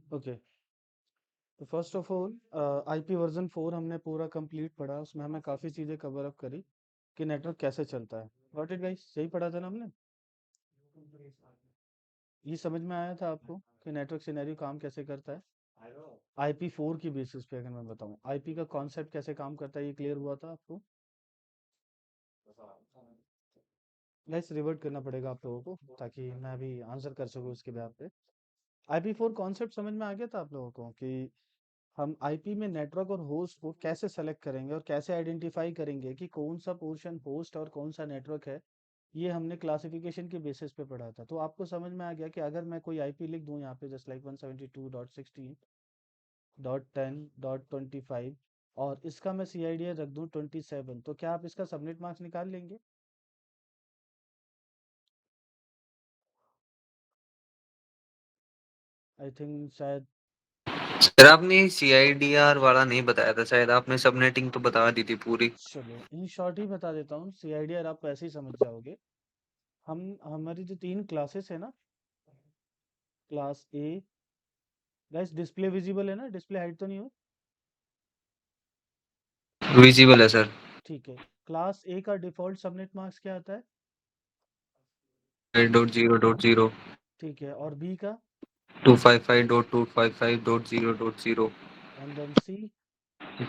Okay, तो first of all IP version 4 हमने पूरा कंप्लीट पढ़ा, उसमें हमें काफ़ी चीज़ें कवर अप करी कि नेटवर्क कैसे चलता है। गॉट इट गाइस, सही पढ़ा था ना हमने? ये समझ में आया था आपको कि नेटवर्क सिनेरियो काम कैसे करता है? आईपी 4 की बेसिस पे अगर मैं बताऊं आईपी का कॉन्सेप्ट कैसे काम करता है, ये क्लियर हुआ था आपको? गाइस रिवर्ट करना पड़ेगा आप लोगों को ताकि मैं भी आंसर कर सकूं उसके बेहाफ पे। आईपी 4 कॉन्सेप्ट समझ में आ गया था आप लोगों को कि हम आईपी में नेटवर्क और होस्ट को कैसे सेलेक्ट करेंगे और कैसे आइडेंटिफाई करेंगे कि कौन सा पोर्शन होस्ट और कौन सा नेटवर्क है। ये हमने क्लासिफिकेशन के बेसिस पे पढ़ा था, तो आपको समझ में आ गया कि अगर मैं कोई आईपी लिख दूं यहाँ पे जस्ट लाइक 172.16.10.25 और इसका मैं सीआईडी रख दूं 27, तो क्या आप इसका सबनेट मार्क्स निकाल लेंगे? आई थिंक शायद। सर आपने CIDR वाला नहीं बताया था, शायद आपने सबनेटिंग तो बता दी थी पूरी। चलो इन शॉर्ट ही बता देता हूँ, सीआईडी आप ऐसे ही समझ जाओगे। हम हमारी जो 3 क्लासेस है ना, क्लास ए, गाइस डिस्प्ले विजिबल है ना? डिस्प्ले हाइड तो नहीं हो? विजिबल है सर। ठीक है। क्लास ए का डिफॉल्ट सबनेट मार्क्स क्या आता है? 5.0.0। ठीक है, और बी का? 255.255.0.0। And then C?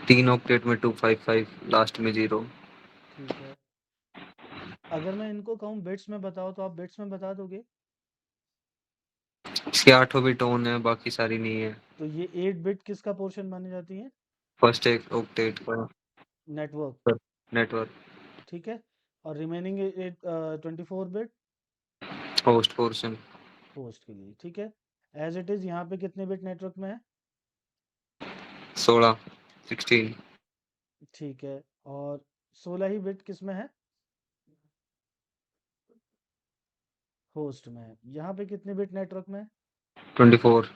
3 ऑक्टेट में 255, लास्ट में 0। ठीक है। अगर मैं इनको कहूँ बिट्स में बताओ तो आप बिट्स में बता दोगे? इसके 8 बिट ऑन है, बाकी सारी नहीं है। तो ये 8 बिट किसका पोर्शन मानी जाती है? फर्स्ट एक ऑक्टेट का नेटवर्क। नेटवर्क। ठीक है। और remaining 24 bit host portion. Host के लिए। ठीक है। एज इट इज यहाँ पे कितने बिट नेटवर्क में है? 16, 16। ठीक है। और 16 ही बिट किस में है? होस्ट में है। यहाँ पे कितने बिट नेटवर्क में है? 24।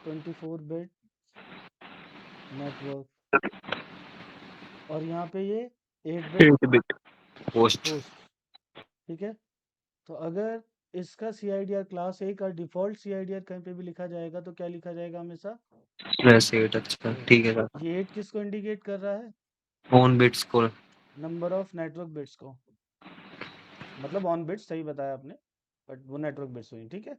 24 बिट नेटवर्क। और यहाँ पे ये 8 बिट 8 बिट होस्ट। होस्ट। ठीक है। तो अगर इसका C I D R class A का default C I D R कहीं पे भी लिखा जाएगा तो क्या लिखा जाएगा हमेशा? वैसे 8, अच्छा 8। ठीक है सर। ये 8 किसको इंडिकेट कर रहा है? ऑन बिट्स को। नंबर ऑफ नेटवर्क बिट्स को। मतलब ऑन बिट्स सही बताया आपने, बट वो नेटवर्क बिट्स हुई। ठीक है।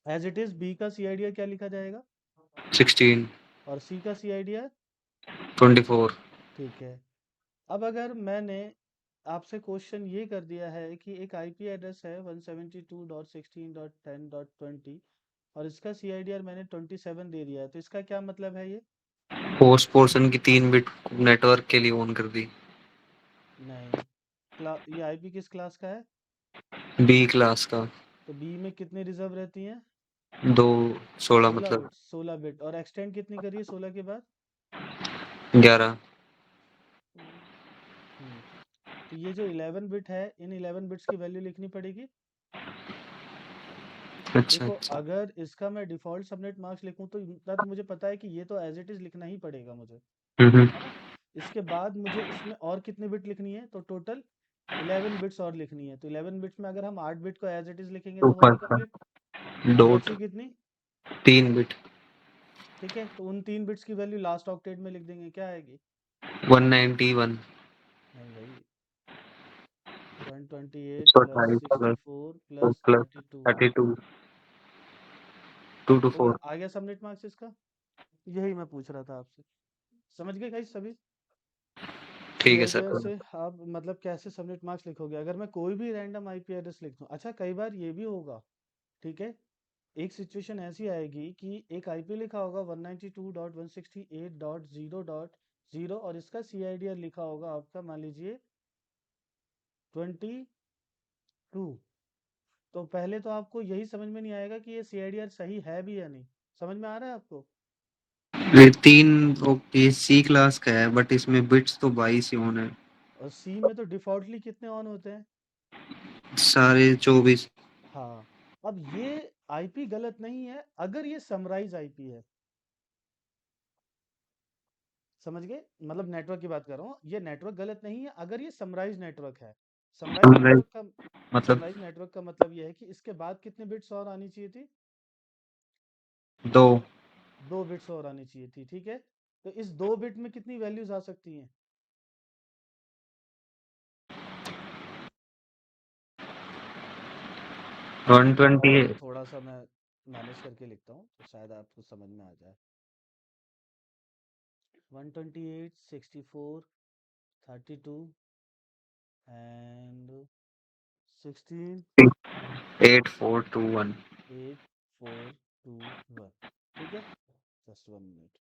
एज इट इज बी का सी आई डी आर क्या लिखा जाएगा? 16। और सी का सी आई डी आर? 24। ठीक है। अब अगर मैंने आपसे क्वेश्चन ये कर दिया है कि एक आईपी एड्रेस है 172.16.10.20 और इसका सीआईडीआर मैंने 27 दे दिया है, तो इसका क्या मतलब है ये? होस्ट पोर्शन की 3 बिट नेटवर्क के लिए ऑन कर दी। नहीं। ये आईपी किस क्लास का है? बी क्लास का। तो बी में कितनी रिजर्व रहती हैं? 2, 16 16 मतलब। बिट। 16 बिट और एक्सटेंड कितनी करिए 16 के बाद? 11। हम्म। तो ये जो 11 बिट है, इन 11 बिट्स की वैल्यू लिखनी पड़ेगी। अच्छा देखो अच्छा। अगर इसका मैं डिफॉल्ट सबनेट मार्क्स लिखूं तो इतना तो मुझे पता है कि ये तो एज इट इज लिखना ही पड़ेगा मुझे, हम्म। है ना? इसके बाद मुझे इसमें और कितनी बिट लिखनी है, तो टोटल 11 बिट्स और लिखनी है। तो 11 बिट्स में अगर हम 8 बिट को एज इट इज लिखेंगे टू तो होगी फाइव कंप्लीट। और डॉट बची कितनी? 3 बिट। ठीक है, तो उन 3 बिट्स की वैल्यू लास्ट ऑक्टेट में लिख देंगे, क्या आएगी? 191। नहीं भाई, 128 plus 128 plus 64 plus plus 32। 32। 2 to हो गया, 4। आ गया सबनेट मार्क्स इसका। यही मैं पूछ रहा था आपसे। समझ गए गाइस सभी? ठीक है सीआईडीआर सर। से आप मतलब कैसे सबनेट मार्क्स लिखोगे अगर मैं कोई भी रैंडम आईपी एड्रेस लिख दूं? अच्छा कई बार ये भी होगा, ठीक है, एक सिचुएशन ऐसी आएगी कि एक आईपी लिखा होगा 192.168.0.0 और इसका सीआईडीआर लिखा होगा आपका मान लीजिए 22। तो पहले तो आपको यही समझ में नहीं आएगा कि ये सीआईडीआर सही है भी या नहीं। समझ में आ रहा है आपको? ये 3 ओके सी क्लास का है, बट इसमें बिट्स तो 22 ही ऑन है। और सी में तो डिफॉल्टली कितने ऑन होते हैं? सारे 24। हाँ। अब ये आईपी गलत नहीं है अगर ये समराइज आईपी है। समझ गए? मतलब नेटवर्क की बात कर रहा हूँ, ये नेटवर्क गलत नहीं है अगर ये समराइज नेटवर्क है। समराइज नेटवर्क का मतलब समराइज नेटवर्क का मतलब ये है कि इसके बाद कितने बिट्स और आनी चाहिए थी? 2। 2 बिट्स और आनी चाहिए थी, ठीक है। तो इस 2 बिट में कितनी वैल्यूज आ सकती हैं? 128। थोड़ा सा मैं मैनेज करके लिखता हूँ तो शायद आपको समझ में आ जाए। 128, 64, 32 एंड 16, 8421। 8421, ठीक है। Just 1 minute.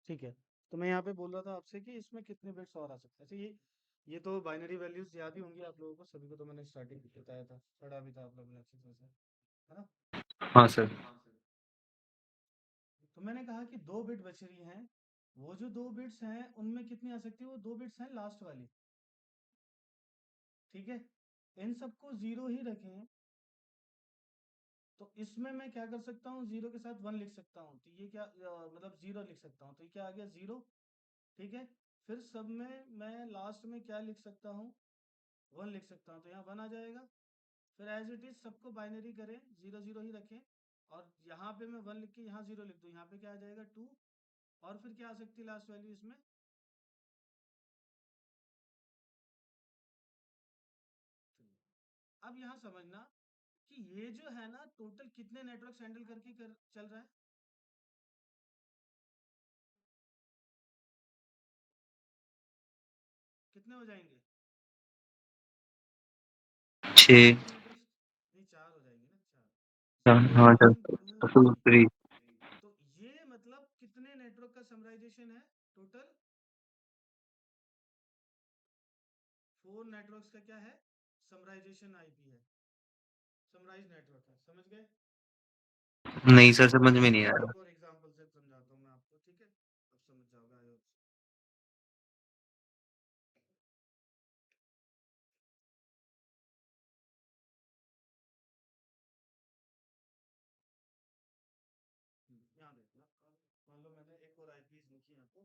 ठीक है। तो मैं यहाँ पे बोल रहा था आपसे कि इसमें कितने बिट्स और आ सकते हैं। अच्छा, ये तो बाइनरी वैल्यूज याद ही होंगी आप लोगों को सभी को, तो मैंने स्टार्टिंग में बताया था, पढ़ा भी था आप लोगों ने अच्छी तरह से, है ना। हाँ सर। तो मैंने कहा कि 2 बिट बच रही हैं। वो जो 2 बिट्स हैं उनमें कितनी आ सकती है? वो 2 बिट्स हैं लास्ट वाली, ठीक है। इन सबको जीरो ही रखें तो इसमें मैं क्या कर सकता हूँ, जीरो के साथ 1 लिख सकता हूँ, तो ये क्या मतलब जीरो लिख सकता हूँ, तो ये क्या आ गया, जीरो, ठीक है। फिर सब में मैं लास्ट में क्या लिख सकता हूँ, 1 लिख सकता हूँ, तो यहाँ 1 आ जाएगा। फिर एज इट इज सबको बाइनरी करें, जीरो जीरो ही रखें, और यहाँ पे मैं 1 लिख के यहाँ जीरो लिख दूँ, यहाँ पे क्या आ जाएगा, 2। और फिर क्या आ सकती है लास्ट वैल्यू इसमें? अब यहाँ समझना कि ये जो है ना, टोटल कितने नेटवर्क हैंडल करके चल रहा है? कितने हो जाएंगे? 6। 4 नेटवर्क, नहीं 4 हो जाएंगे ना, 4। जीरो हाँ सर। 1 2 2 3। 3। तो ये मतलब कितने नेटवर्क का समराइजेशन है टोटल? 4 नेटवर्क्स का क्या है, समराइजेशन आईपी है, समराइज नेटवर्क है, समझ गए? नहीं सर, समझ में नहीं आया। एक और एग्जांपल से समझाता हूँ मैं आपको, ठीक है, अब समझ जाओगे आई होप। यहाँ देखना, मान लो मैंने एक और आईपी लिखी यहाँ पे।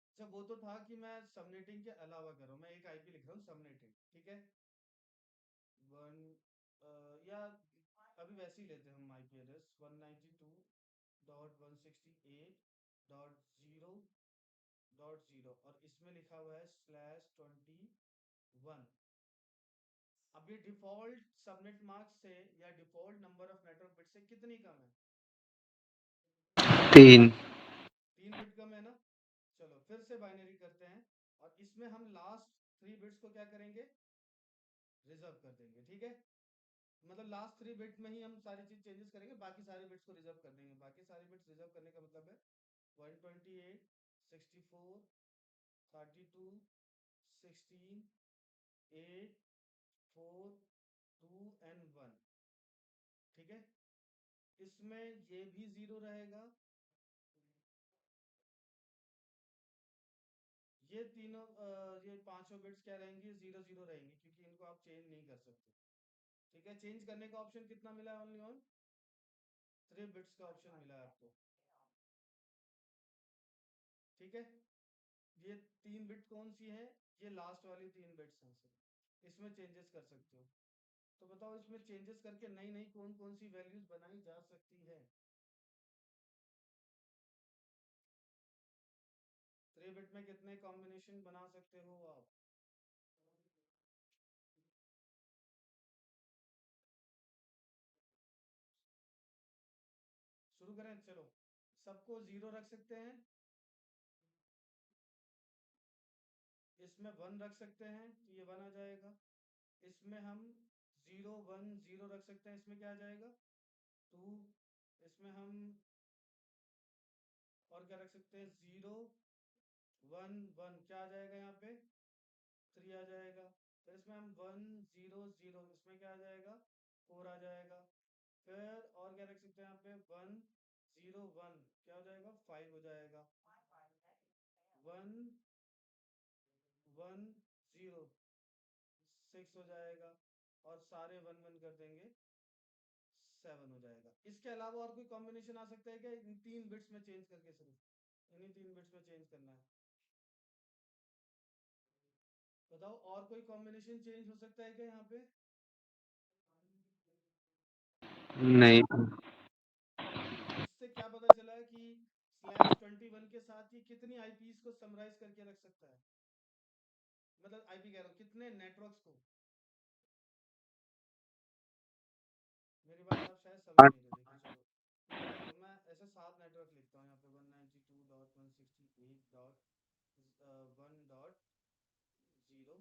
अच्छा, वो तो था कि मैं सबनेटिंग के अलावा कर रहा हूँ, मैं एक आईपी लिख रहा हूँ सबनेटिंग, ठीक है। वन या अभी वैसे ही लेते हैं हम आईपी एड्रेस 192.168.0.0 और इसमें लिखा हुआ है /21। अब ये डिफॉल्ट सबनेट मार्क्स से या default number of network bit से कितनी कम है? 3। 3 बिट कम है ना। चलो फिर से बाइनरी करते हैं, और इसमें हम लास्ट 3 बिट्स को क्या करेंगे, रिजर्व कर देंगे, ठीक है। मतलब लास्ट 3 बिट में ही हम सारी चीज चेंजेस करेंगे, बाकी सारे बिट्स को रिजर्व कर देंगे। बाकी सारे बिट्स रिजर्व करने का मतलब है 128, 64, 32, 16, 8, 4, 2 एंड 1, ठीक है। इसमें ये भी जीरो रहेगा, ये तीनों ये पांचों बिट्स क्या रहेंगी, जीरो जीरो रहेंगी, क्योंकि इनको आप चेंज नहीं कर सकते, ठीक है। चेंज करने का ऑप्शन कितना मिला है, ओनली ऑन 3 बिट्स का ऑप्शन मिला है आपको, ठीक है। ये 3 बिट कौन सी है, ये लास्ट वाली 3 बिट्स हैं सर, इसमें चेंजेस कर सकते हो। तो बताओ इसमें चेंजेस करके नई नई कौन कौन सी वैल्यूज बनाई जा सकती है? 3 बिट में कितने कॉम्बिनेशन बना सकते हो आप? शुरू करें, चलो। सबको जीरो रख सकते हैं, इसमें 1 रख सकते हैं तो ये 1 आ जाएगा। इसमें हम 0 1 0 रख सकते हैं, इसमें क्या आ जाएगा, 2। इसमें हम और क्या रख सकते हैं, 0 1 1, क्या आ जाएगा यहाँ पे, 3 आ जाएगा। फिर इसमें हम 100 इसमें क्या आ जाएगा 4 आ जाएगा। फिर और क्या रख सकते हैं यहाँ पे 101 क्या हो जाएगा 5 हो जाएगा। 110 6 हो जाएगा। और सारे 1 1 कर देंगे 7 हो जाएगा। इसके अलावा और कोई कॉम्बिनेशन आ सकता है क्या इन 3 बिट्स में चेंज करके? सिर्फ इन्हीं 3 बिट्स में चेंज करना है। बताओ और कोई कॉम्बिनेशन चेंज हो सकता है क्या यहाँ पे? नहीं। इससे क्या पता चला कि /21 के साथ ये कितनी आईपीस को समराइज करके रख सकता है? मतलब आईपी कह रहा हूँ कितने नेटवर्क्स को। मेरी बात आप शायद समझ नहीं रहे। देखिए चलो ठीक है, तो मैं ऐसे 7 नेटवर्क लिखता हूँ यहाँ पे 192.168.1.0 ठीक है।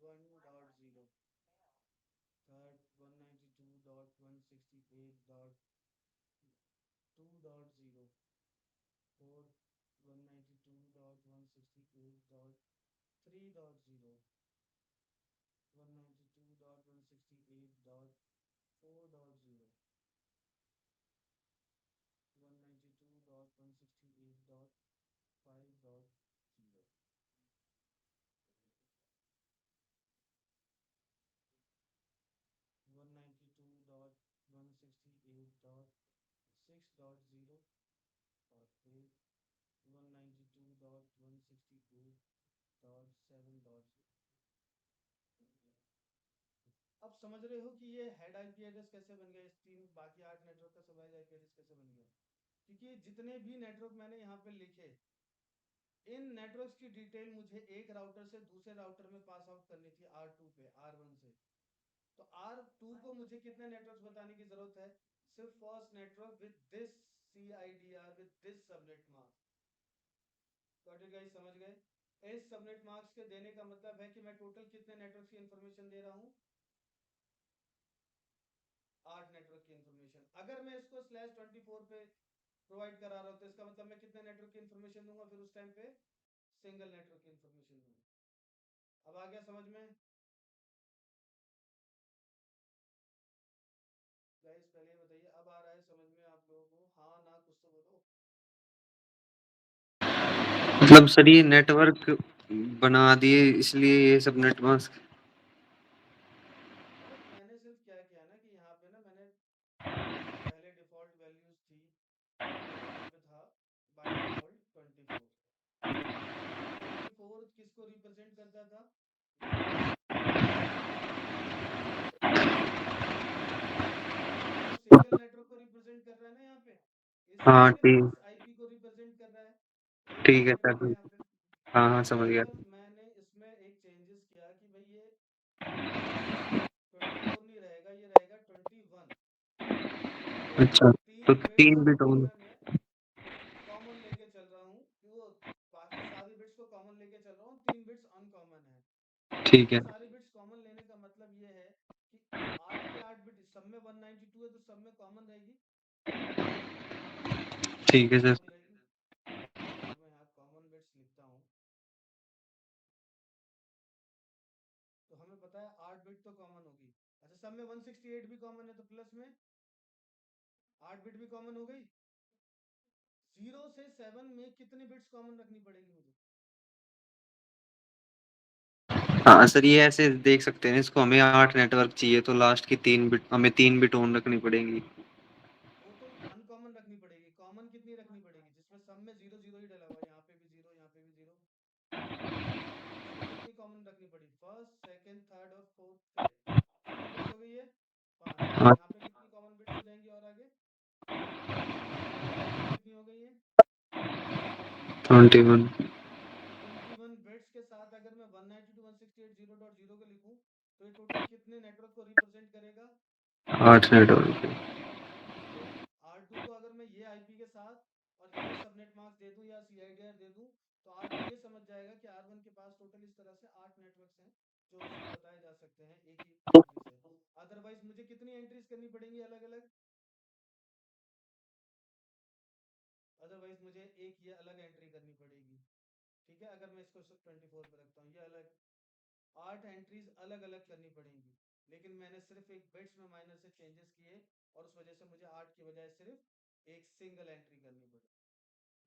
1.0 थर्ड 192.168.2.0 फोर्थ 192.168.3.0 192.168.4.0 192.168.5.0 192.168.6.0 और फिर 192.168.7.0। अब समझ रहे हो कि ये हेड आईपी एड्रेस कैसे बन गया? इस तीन बाकी 8 नेटवर्क का सब आईपी एड्रेस कैसे बन गया? क्योंकि जितने भी नेटवर्क मैंने यहाँ पे लिखे, इन नेटवर्क्स की डिटेल मुझे एक राउटर से दूसरे राउटर में पास आउट करनी थी R2 पे R1 से। तो R2 को मुझे कितने नेटवर्क्स बताने की जरूरत है? सिर्फ first network with this CIDR with this subnet mask. Got it guys? समझ गए? इस सबनेट मार्क्स के देने का मतलब है कि मैं टोटल कितने नेटवर्क की इंफॉर्मेशन दे रहा हूँ? 8 नेटवर्क की इंफॉर्मेशन। अगर मैं इसको /24 पे प्रोवाइड करा रहा हूँ तो इसका मतलब मैं कितने नेटवर्क की इंफॉर्मेशन दूंगा? फिर उस टाइम पे सिंगल नेटवर्क की इंफॉर्मेशन दूंगा। अब आ गया समझ में? गाइस पहले बताइए अब आ रहा है समझ में आप लोगों को? हाँ ना कुछ तो बोलो। मतलब सर ये नेटवर्क बना दिए इसलिए ये सब नेट मास्क। अरे मैंने सिर्फ क्या किया ना कि यहाँ पे ना मैंने जो पहले डिफॉल्ट वैल्यूज थी, पहले यहाँ पे था बाय डिफॉल्ट 24। तो 24 किसको रिप्रेजेंट करता था? वो सिंगल नेटवर्क को रिप्रेजेंट कर रहा है ना यहाँ पे, हाँ इसीलिए ठीक। इस आईपी को रिप्रेजेंट कर रहा है। एक बात ठीक है समझ में सर। गई यहाँ पे? हाँ हाँ समझ गया। अब मैंने इसमें एक चेंजेस किया कि भाई ये 24 नहीं रहेगा, ये रहेगा 21। तो अच्छा तो 3 बिट्स 3 बिट को और। मैं कॉमन लेके चल रहा हूँ कि वो बाकी सारी बिट्स को कॉमन लेके चल रहा हूँ, 3 बिट्स अनकॉमन है। ठीक बाकी है। सारी बिट्स कॉमन लेने का मतलब ये है कि 8 की 8 बिट सब में 192 है तो सब में कॉमन रहेगी। ठीक है सर। कॉमन रहेगी। अगर मैं यहाँ कॉमन बिट्स लिखता हूँ तो हमें पता है 8 बिट तो कॉमन होगी। अच्छा सब में 168 भी कॉमन है तो प्लस में 8 बिट भी कॉमन हो गई। 0 से 7 में कितनी बिट्स कॉमन रखनी पड़ेगी मुझे? हाँ सर ये ऐसे देख सकते हैं इसको, हमें 8 नेटवर्क चाहिए तो लास्ट की 3 बिट हमें 3 बिट ऑन रखनी पड़ेगी। वो तो अनकॉमन रखनी पड़ेगी। कॉमन कितनी रखनी पड़ेगी जिसमें सब में 0 0 ही डला हुआ है? यहाँ पे भी 0, यहाँ पे भी 0। इसमें कितनी कॉमन रखनी पड़ी? फर्स्ट सेकंड थर्ड और फोर्थ फिफ्थ। कितनी बिट्स हो गई है? 5। हाँ यहाँ पे कितनी कॉमन बिट्स हो जाएंगी और आगे? 21 कितनी हो गई है? 21। 21 बिट्स के साथ अगर मैं 192.168.0.0 को लिखूं तो ये टोटल कितने नेटवर्क को रिप्रेजेंट करेगा? 8 नेटवर्क। तो R2 को अगर मैं ये आईपी के साथ और ये सबनेट मास्क दे दूं या CIDR दे दूं तो R2 ये समझ जाएगा कि R1 के पास टोटल इस तरह से 8 नेटवर्क्स हैं जो उसको बताए जा सकते हैं एक ही आईपी से। एंट्रीज करनी पड़ेंगी अलग अलग, अदरवाइज मुझे एक ये अलग एंट्री करनी पड़ेगी। ठीक है, अगर मैं इसको 24 पे रखता हूँ, ये अलग 8 एंट्रीज अलग अलग करनी पड़ेंगी, लेकिन मैंने सिर्फ एक बिट्स में माइनर से चेंजेस किए और उस वजह से मुझे 8 की बजाय सिर्फ एक सिंगल एंट्री करनी पड़ी।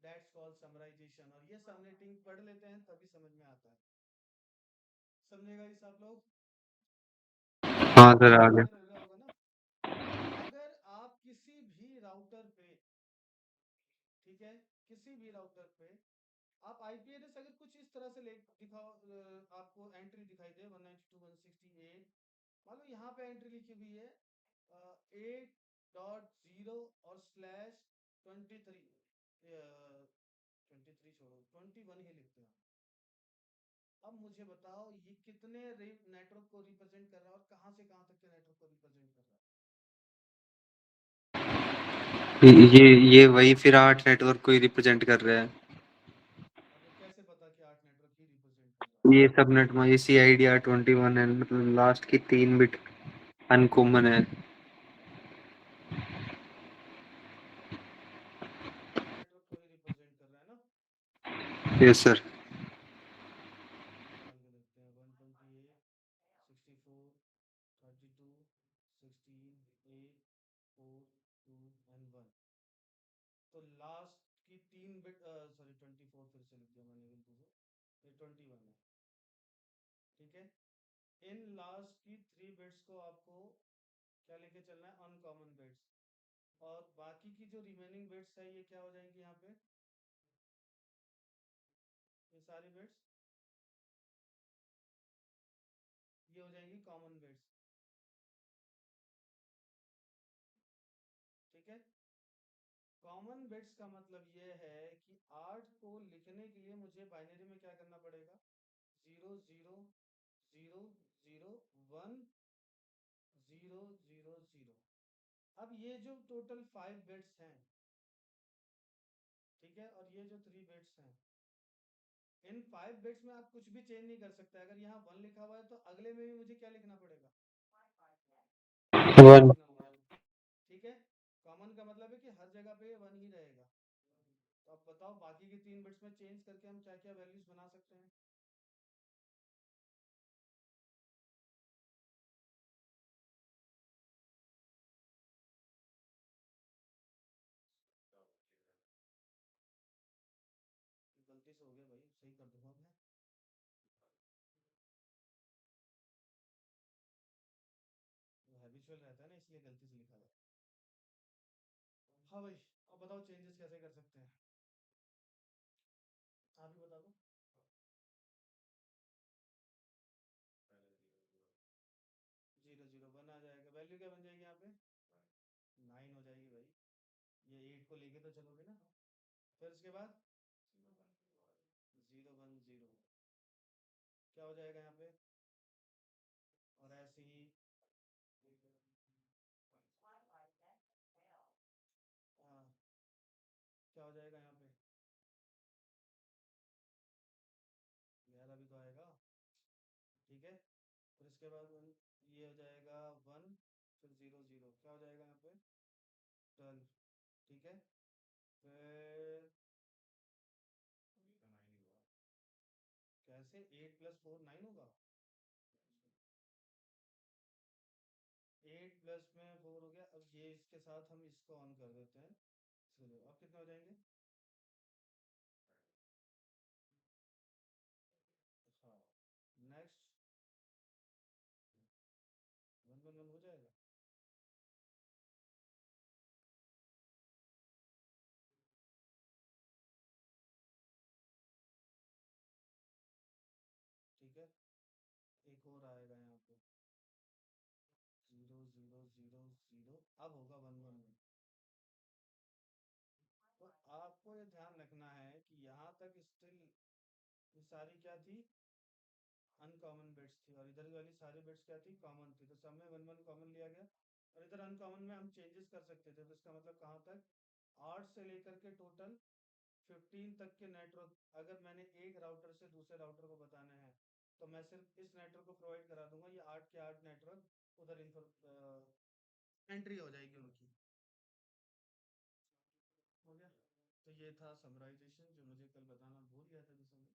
दैट्स कॉल्ड समराइजेशन, और ये सबनेटिंग पढ़ लेते हैं तभी समझ में आता है। समझेगा इस आप लोग? हाँ सर आ गया। क्लियर हो गया होगा ना? अगर आप किसी भी राउटर पे, ठीक है, किसी भी राउटर पे आप आईपी एड्रेस अगर कुछ इस तरह से ले दिखाओ, आपको एंट्री दिखाई दे 192.168, मान लो यहाँ पे एंट्री लिखी हुई है 8.0 और /23, 23 छोड़ो 21 ही लिखते हैं। अब मुझे बताओ ये कितने नेटवर्क को रिप्रेजेंट कर रहा है और कहाँ से कहाँ तक के नेटवर्क को रिप्रेजेंट कर रहा है? ये वही फिर 8 नेटवर्क को ही रिप्रेजेंट कर रहा है। आपको कैसे पता कि 8 नेटवर्क ही रिप्रेजेंट कर रहा है? ये सबनेट में इसी आईडिया 21 है, मतलब लास्ट की 3 बिट अनकॉमन है। नेटवर्क को ही रिप्रेजेंट कर रहा है ना? Yes sir. निकाल के देखते हैं 128 64 32 16 8 4 2 एंड 1। तो लास्ट की 3 बिट, सॉरी 24 फिर से लिख दिया मैंने गलती से, ये 21 है। ठीक है, इन लास्ट की 3 बिट्स को आपको क्या लेके चलना है? Uncommon bits. और बाकी की जो रिमेनिंग बिट्स है ये क्या हो जाएंगी यहाँ पे? ये सारी बिट्स ये हो जाएंगी कॉमन बिट्स। ठीक है, कॉमन बिट्स का मतलब ये है कि 8 को लिखने के लिए मुझे बाइनरी में क्या करना पड़ेगा? 0000110000। अब ये जो टोटल 5 बिट्स हैं, ठीक है, और ये जो 3 बिट्स हैं, इन 5 बिट्स में आप कुछ भी चेंज नहीं कर सकते। अगर यहाँ 1 लिखा हुआ है तो अगले में भी मुझे क्या लिखना पड़ेगा? 1 वन। लिखना होगा। ठीक है, कॉमन का मतलब है कि हर जगह पे ये 1 ही रहेगा। तो अब बताओ बाकी की 3 बिट्स में चेंज करके हम क्या क्या वैल्यूज बना सकते हैं? गलती से हो गया भाई, सही कर दूंगा मैं। वो हैबिचुअल रहता है ना, इसलिए गलती से लिखा जाता है। हाँ भाई, अब बताओ चेंजेस कैसे कर सकते हैं? आप ही बता दो। 001 आ जाएगा, वैल्यू क्या बन जाएगी यहाँ पे? 9 हो जाएगी भाई। ये 8 को लेके तो चलोगे ना? फिर उसके बाद 010 क्या हो जाएगा यहाँ पे? और ऐसे ही हाँ, क्या हो जाएगा यहाँ पे? 11 भी तो आएगा। ठीक है, फिर इसके बाद ये हो जाएगा 1, फिर 00 क्या हो जाएगा यहाँ पे? 12। ठीक है, फिर कैसे 8 + 4 9 होगा? 8 + 4 हो गया। अब ये इसके साथ हम इसको ऑन कर देते हैं। चलो अब कितने हो जाएंगे? हाँ, नेक्स्ट 111 हो जाएगा। ठीक है, एक और आएगा यहाँ पे 0000। अब होगा 111। तो आपको ये ध्यान रखना है कि यहाँ तक स्टिल ये सारी क्या थी? अनकॉमन बिट्स थी, और इधर वाली सारी बिट्स क्या थी? कॉमन थी। तो सब में 1 1 कॉमन लिया गया, और इधर अनकॉमन में हम चेंजेस कर सकते थे। तो इसका मतलब कहाँ तक? 8 से लेकर के टोटल 15 तक के नेटवर्क अगर मैंने एक राउटर से दूसरे राउटर को बताने हैं, तो मैं सिर्फ इस नेटवर्क को प्रोवाइड करा दूंगा। ये 8 के 8 नेटवर्क उधर एंट्री हो जाएगी उनकी। हो गया। तो ये था समराइजेशन जो मुझे कल बताना भूल गया था, जिसमें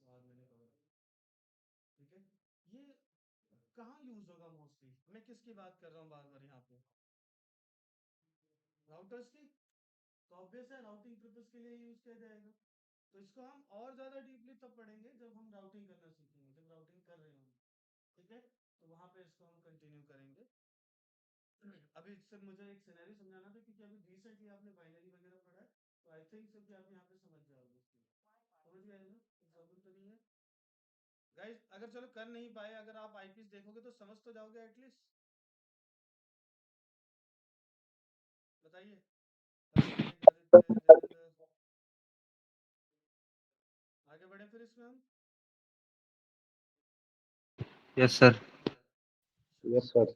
तो आज मैंने कवर किया। ठीक है। ये कहाँ यूज होगा मोस्टली, मैं किसकी बात कर रहा हूँ बार बार यहाँ पे, राउटर्स की। तो ऑब्वियस है राउटिंग पर्पस के लिए यूज किया जाएगा। तो इसको हम और ज्यादा डीपली तब पढ़ेंगे जब हम राउटिंग करना सीखेंगे, जब राउटिंग कर रहे होंगे। ठीक है। तो वहां पे इसको हम कंटिन्यू करेंगे। अभी सिर्फ मुझे एक सिनेरियो समझाना था, क्योंकि अभी रिसेंटली आपने बाइनरी वगैरह पढ़ा है, तो आई थिंक सो कि आप यहाँ पे समझ जाओगे इसको। समझ गए ना, प्रॉब्लम तो नहीं है गाइस। अगर चलो कर नहीं पाए, अगर आप आईपीस देखोगे तो समझ तो जाओगे एटलीस्ट। बताइए। अभिषेक, आदित्य, देवेंद्र, आगे बढ़े फिर इसमें हम। Yes sir. Yes sir.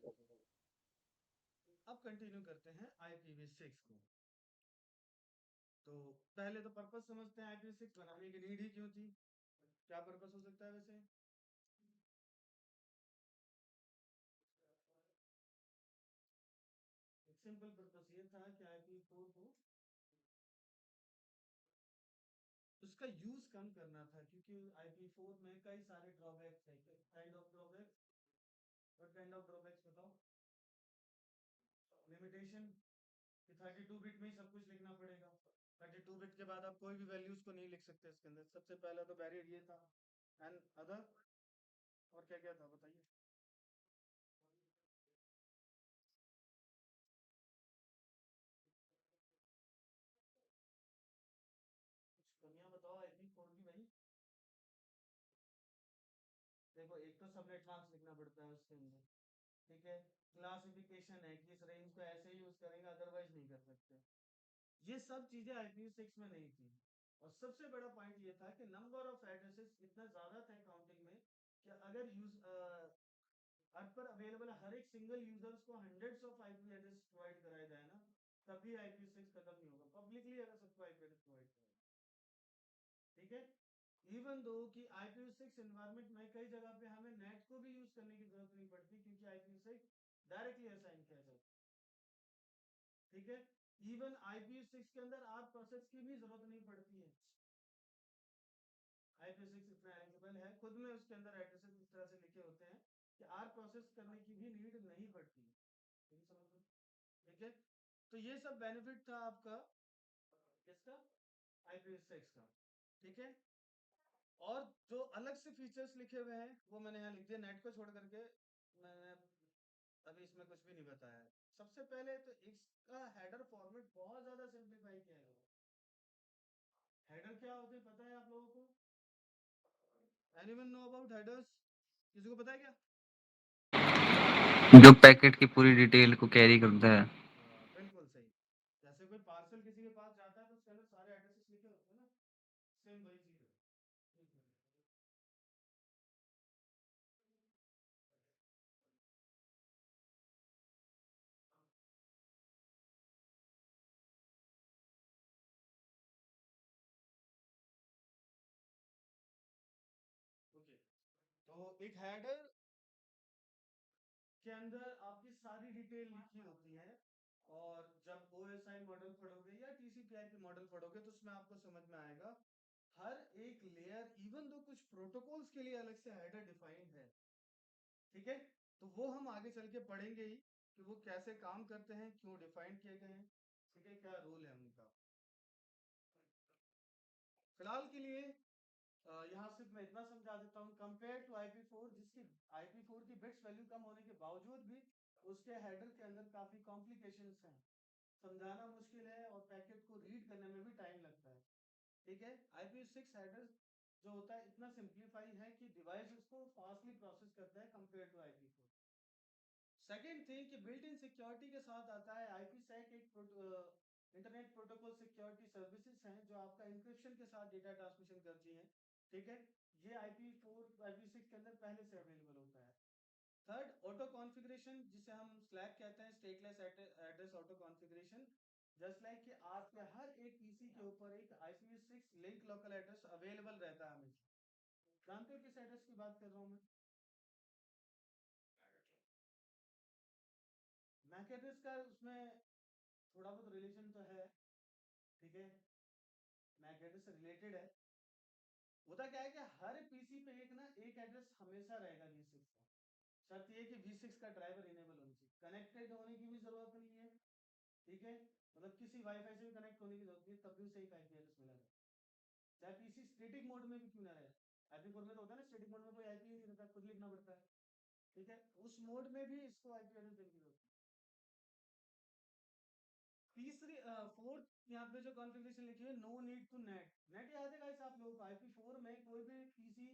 अब कंटिन्यू करते हैं IPv6 को। तो पहले तो पर्पस समझते हैं, IPv6 बनाने की नीड ही क्यों थी, क्या पर्पस हो सकता है वैसे। एक सिंपल पर्पस ये था कि IP4 को उसका यूज कम करना था, क्योंकि IP4 में कई सारे ड्रॉबैक्स थे। Kind of drawbacks, what kind of drawbacks बताओ। लिमिटेशन, कि 32 बिट में ही सब कुछ लिखना पड़ेगा। 32 बिट के बाद आप कोई भी वैल्यूज को नहीं लिख सकते इसके अंदर, सबसे पहला तो बैरियर ये था। एंड अदर, और क्या क्या था बताइए। कुछ कमियां बताओ IP4 की भाई। देखो, एक तो सबनेट मार्क्स लिखना पड़ता है उसके अंदर। ठीक है। क्लासिफिकेशन है कि इस रेंज को ऐसे ही यूज करेंगे, अदरवाइज नहीं कर सकते। ये सब चीजें IPv6 में नहीं थी। और सबसे बड़ा पॉइंट ये था कि नंबर ऑफ एड्रेसेस इतना ज्यादा था काउंटिंग में, कि अगर यूज अर्थ पर अवेलेबल हर एक सिंगल यूजर्स को hundreds of IP address provide कराया जाए ना, तभी IPv6 खत्म नहीं होगा, पब्लिकली अगर सबको आईपी एड्रेस प्रोवाइड कराया। ठीक है। इवन दो कि IPv6 एनवायरनमेंट में कई जगह पे हमें नेट को भी यूज करने की जरूरत नहीं पड़ती, क्योंकि IPv6 डायरेक्टली असाइन किया जाता है। ठीक है। इवन IPv6 के अंदर आर प्रोसेस की भी जरूरत नहीं पड़ती है। IPv6 इतना एलिजिबल है, खुद में उसके अंदर एड्रेसेस इस तरह से लिखे होते हैं कि आर प्रोसेस करने की भी नीड नहीं पड़ती है। ठीक है। तो ये सब बेनिफिट था आपका किसका, IPv6 का। ठीक है। और जो अलग से फीचर्स लिखे हुए हैं वो मैंने यहाँ लिख दिया, नेट को छोड़ करके मैंने अभी इसमें कुछ भी नहीं बताया है। सबसे पहले तो इसका हेडर फॉर्मेट बहुत ज्यादा सिंप्लीफाई किया गया। हेडर क्या होते हैं पता है आप लोगों को, एनीवन नो अबाउट हेडर्स, किसी को पता है क्या। जो पैकेट की पूरी डिटेल को कैरी करता है। बिल्कुल सही। जैसे कोई पार्सल किसी के पास जाता है तो उसके अंदर सारे एड्रेसेस लिखे होते हैं ना, सेम वही चीज है। ओके। तो एक हेडर के अंदर आपकी सारी डिटेल लिखी होती है। और जब OSI मॉडल पढ़ोगे या TCP/IP मॉडल पढ़ोगे तो उसमें आपको समझ में आएगा, हर एक लेयर, इवन दो कुछ प्रोटोकॉल्स के लिए अलग से हेडर डिफाइंड है। ठीक है। तो वो हम आगे चल के पढ़ेंगे ही, कि वो कैसे काम करते हैं, क्यों डिफाइन किए गए हैं। ठीक है, क्या रोल है उनका। फिलहाल के लिए यहाँ सिर्फ मैं इतना समझा देता हूँ, कंपेयर टू IP4, जिसकी IP4 की बिट्स वैल्यू कम होने के बावजूद भी उसके हेडर के अंदर काफी कॉम्प्लिकेशंस हैं, समझाना मुश्किल है और पैकेट को रीड करने में भी टाइम लगता है। ठीक है। IPv6 हेडर जो होता है इतना सिंप्लीफाई है कि डिवाइस उसको फास्टली प्रोसेस करता है compare to IP4। Second thing कि बिल्ट इन सिक्योरिटी के साथ आता है IPsec, एक इंटरनेट प्रोटोकॉल सिक्योरिटी सर्विसेज हैं जो आपका इंक्रिप्शन के साथ डेटा ट्रांसमिशन करती हैं। ठीक है। ये IP6 के अंदर पहले से अवेलेबल होता है। थर्ड, ऑटो कॉन्फ़िगरेशन, जिसे हम स्लैक कहते हैं, stateless address auto configuration. Just like कि आपके हर एक पीसी के ऊपर एक IPv6 link local address available रहता है हमेशा। जानते हो किस एड्रेस की बात कर रहा हूँ मैं। मैक एड्रेस का उसमें थोड़ा बहुत रिलेशन तो है, ठीक है, मैक एड्रेस से रिलेटेड है। होता क्या है कि हर पीसी पे एक एड्रेस हमेशा रहेगा V6 का। शर्त ये कि V6 का ड्राइवर इनेबल होनी चाहिए, कनेक्टेड होने की भी जरूरत नहीं है, ठीक है, मतलब किसी वाईफाई से भी कनेक्ट होने की जरूरत नहीं, तब भी उसे एक आईपी एड्रेस मिला है, चाहे पीसी स्टैटिक मोड में भी क्यों ना रहे। IP4 में तो होता है ना, स्टैटिक मोड में कोई आईपी नहीं रहता, खुद लिखना पड़ता है, ठीक है, उस मोड में भी इसको आईपी एड्रेस देने की जरूरत है। तीसरी फोर्थ यहाँ पे जो कॉन्फ़िगरेशन लिखी है, no need to NAT. NAT याद है गाइस आप लोगों को, IP4 में कोई भी पीसी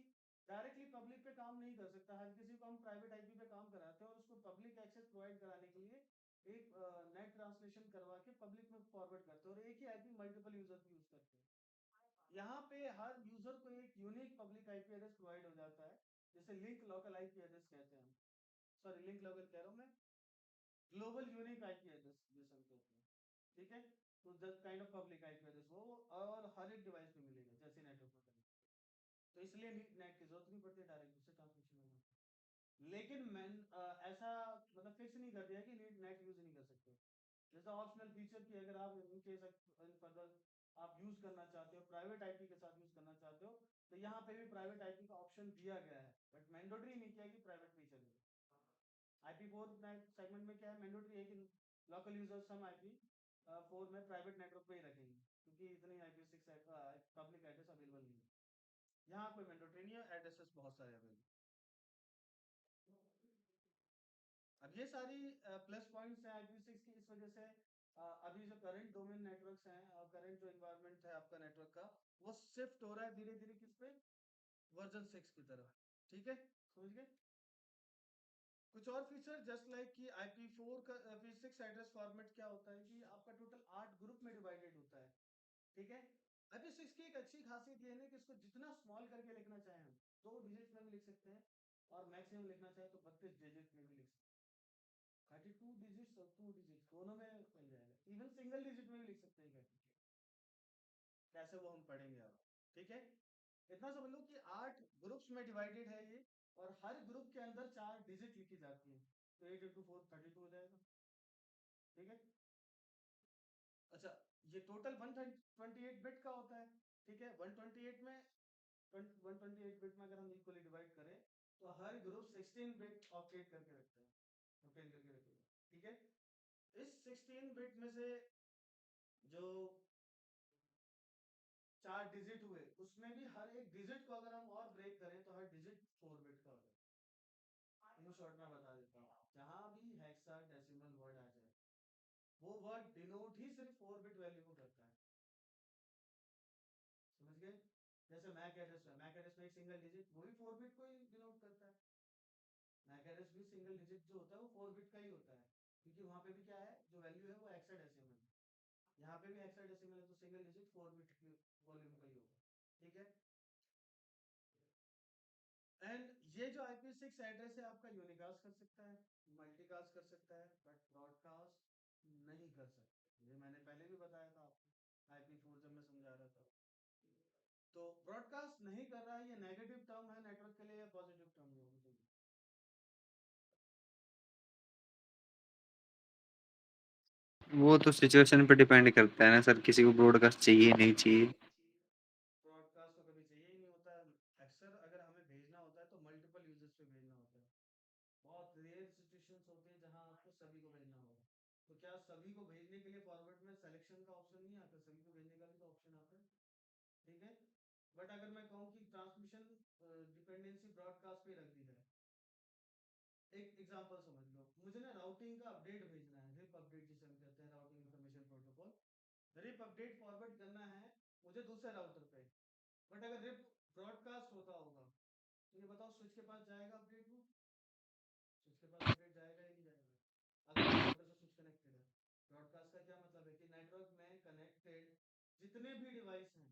डायरेक्टली पब्लिक पे काम नहीं कर सकता, हर किसी को हम प्राइवेट आईपी पे काम कराते हैं और उसको पब्लिक एक्सेस प्रोवाइड कराने के लिए एक नेट ट्रांसलेशन करवा के पब्लिक में फॉरवर्ड करते हैं और एक ही आईपी मल्टीपल यूजर यूज करते हैं। यहाँ पे हर यूजर को एक unique public IP address provide हो जाता है, जिसे लिंक लोकल आईपी एड्रेस कहते हैं हम, सॉरी लिंक लोकल कह रहा हूँ मैं, ग्लोबल यूनिक आईपी एड्रेस जैसे हम कहते हैं, ठीक है। तो just kind of public IP address वो, और हर एक डिवाइस पे मिलेगा जैसे नेटवर्क में कनेक्ट, तो इसलिए नेट की जरूरत नहीं पड़ती, डायरेक्ट उससे ट्रांसमिशन होगा। लेकिन मैं ऐसा मतलब फिक्स नहीं कर दिया कि नेट यूज नहीं कर सकते, जैसा ऑप्शनल फीचर की अगर आप इन केस फर्दर आप यूज करना चाहते हो, प्राइवेट आईपी के साथ यूज करना चाहते हो, तो यहाँ पे भी प्राइवेट आईपी का ऑप्शन दिया गया है, बट मैंडेटरी नहीं किया कि प्राइवेट फीचर है। IP4 सेगमेंट में क्या है, मैंडेटरी है कि लोकल यूजर्स हम IP4 में प्राइवेट नेटवर्क पे ही रखेंगे, क्योंकि इतनी IP6 पब्लिक एड्रेस अवेलेबल नहीं है। यहाँ कोई मैंडेटरी नहीं है, एड्रेसेस बहुत सारे अवेलेबल। अब ये सारी प्लस पॉइंट्स हैं IP6 की, इस वजह से अभी जो करंट डोमेन नेटवर्क्स हैं और करंट जो इन्वायरमेंट है आपका नेटवर्क का, वो शिफ्ट हो रहा है धीरे धीरे किस पे, वर्जन 6 की तरफ, ठीक है, समझ गए। कुछ और फीचर जस्ट लाइक कि IP4 का IP6 एड्रेस फॉर्मेट क्या होता है कि आपका टोटल 8 ग्रुप में डिवाइडेड होता है, ठीक है। IP6 की एक अच्छी खासियत ये है कि इसको जितना स्मॉल करके लिखना चाहें हम 2 डिजिट में भी लिख सकते हैं, और मैक्सिमम लिखना चाहे तो 32 डिजिट में भी लिख सकते हैं। 32 डिजिट और 2 डिजिट दोनों में मिल जाएगा, इवन सिंगल डिजिट में भी लिख सकते हैं, कैसे वो हम पढ़ेंगे अब, ठीक है। इतना समझ लो कि 8 ग्रुप्स में डिवाइडेड है ये, और हर ग्रुप के अंदर 4 डिजिट लिखी जाती है, तो 8 × 4 32 हो जाएगा, ठीक है। अच्छा, ये टोटल 128 बिट का होता है, ठीक है। 128 में 128 बिट में अगर हम इक्वली डिवाइड करें तो हर ग्रुप 16 बिट ऑपरेट करके रखता है, ऑपरेट करके रखेगा, ठीक है। इस 16 बिट में से जो 4 डिजिट हुए, उसमें भी हर एक डिजिट को अगर हम और ब्रेक करें तो हर डिजिट 4 बिट का होगा। इन शॉर्ट में बता देता हूँ, जहां भी हेक्सा डेसिमल वर्ड आ जाए, वो वर्ड डिनोट ही सिर्फ 4 बिट वैल्यू को करता है, समझ गए। जैसे मैक एड्रेस है, मैक एड्रेस में एक सिंगल डिजिट वो भी 4 बिट को ही डिनोट करता है, मैक एड्रेस भी सिंगल डिजिट जो होता है वो 4 बिट का ही होता है, क्योंकि वहां पे भी क्या है, जो वैल्यू है वो हेक्साडेसिमल है, यहाँ पे भी हेक्साडेसिमल है, तो सिंगल डिजिट 4 बिट की वॉल्यूम का ही होगा, ठीक है। एंड ये जो IP6 एड्रेस है आपका यूनिकास्ट कर सकता है, मल्टीकास्ट कर सकता है, बट ब्रॉडकास्ट नहीं कर सकता, ये मैंने पहले भी बताया था आपको IP4 जब मैं समझा रहा था। तो ब्रॉडकास्ट नहीं कर रहा है, ये नेगेटिव टर्म है नेटवर्क के लिए या पॉजिटिव टर्म है? वो तो सिचुएशन पे डिपेंड करता है ना सर, किसी को ब्रॉडकास्ट चाहिए नहीं चाहिए। ब्रॉडकास्ट तो कभी चाहिए ही नहीं होता है, अक्सर अगर हमें भेजना होता है तो मल्टीपल यूजर्स पे भेजना होता है, बहुत रेयर सिचुएशंस होते हैं जहां आपको सभी को भेजना होगा। तो क्या सभी को भेजने के लिए फॉरवर्ड में सिलेक्शन का ऑप्शन नहीं आता, सभी को भेजने का भी तो ऑप्शन आता है, ठीक है। बट अगर मैं कहूँ कि ट्रांसमिशन डिपेंडेंसी ब्रॉडकास्ट पे रख दी जाए, एक एग्जांपल समझ लो, मुझे ना राउटिंग का अपडेट भेजना है, रिप अपडेट जिसे हम कहते हैं, routing information protocol, RIP update forward करना है मुझे दूसरे राउटर पे, बट अगर रिप ब्रॉडकास्ट होता होगा तो ये बताओ स्विच के पास जाएगा अपडेट, वो स्विच के पास अपडेट जाएगा ही नहीं जाएगा अगर उस राउटर से स्विच कनेक्टेड है। ब्रॉडकास्ट का क्या मतलब है कि नेटवर्क में कनेक्टेड जितने भी डिवाइस हैं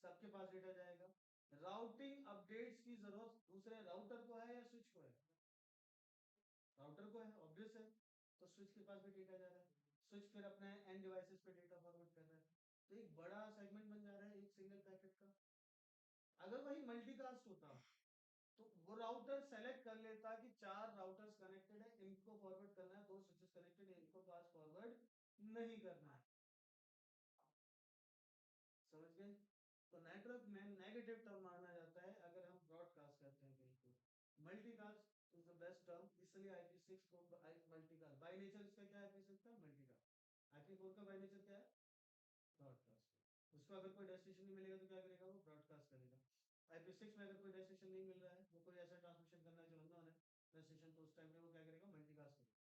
सबके पास डेटा जाएगा। राउटिंग अपडेट्स की जरूरत दूसरे राउटर को है या स्विच को है? राउटर को है, ऑब्वियस है, तो स्विच के पास भी डेटा जा रहा है, स्विच फिर अपने एंड डिवाइसेस पे डेटा फॉरवर्ड कर रहा है, तो एक बड़ा सेगमेंट बन जा रहा है एक सिंगल पैकेट का। अगर वही मल्टीकास्ट होता तो वो राउटर सेलेक्ट कर लेता कि 4 राउटर्स कनेक्टेड है, इनको फॉरवर्ड करना है 2 स्विचेस डिस्कनेक्टेड, इनको पास फॉरवर्ड नहीं करना है। समझ गए? तो नेटवर्क में नेगेटिव टर्म माना जाता है अगर हम ब्रॉडकास्ट करते हैं कहीं को। Multicast is the best term, इसलिए IP6 को मल्टीकास्ट बाय नेचर इसका क्या है, IP6 का मल्टीकास्ट। IP4 का बाय नेचर क्या है, ब्रॉडकास्ट। उसको अगर कोई डेस्टिनेशन नहीं मिलेगा तो क्या करेगा, वो ब्रॉडकास्ट करेगा। IP6 में अगर कोई डेस्टिनेशन नहीं मिल रहा है, वो कोई ऐसा ट्रांसमिशन करना है जो अननोन है डेस्टिनेशन, तो उस टाइम पे वो क्या करेगा, मल्टीकास्ट करेगा।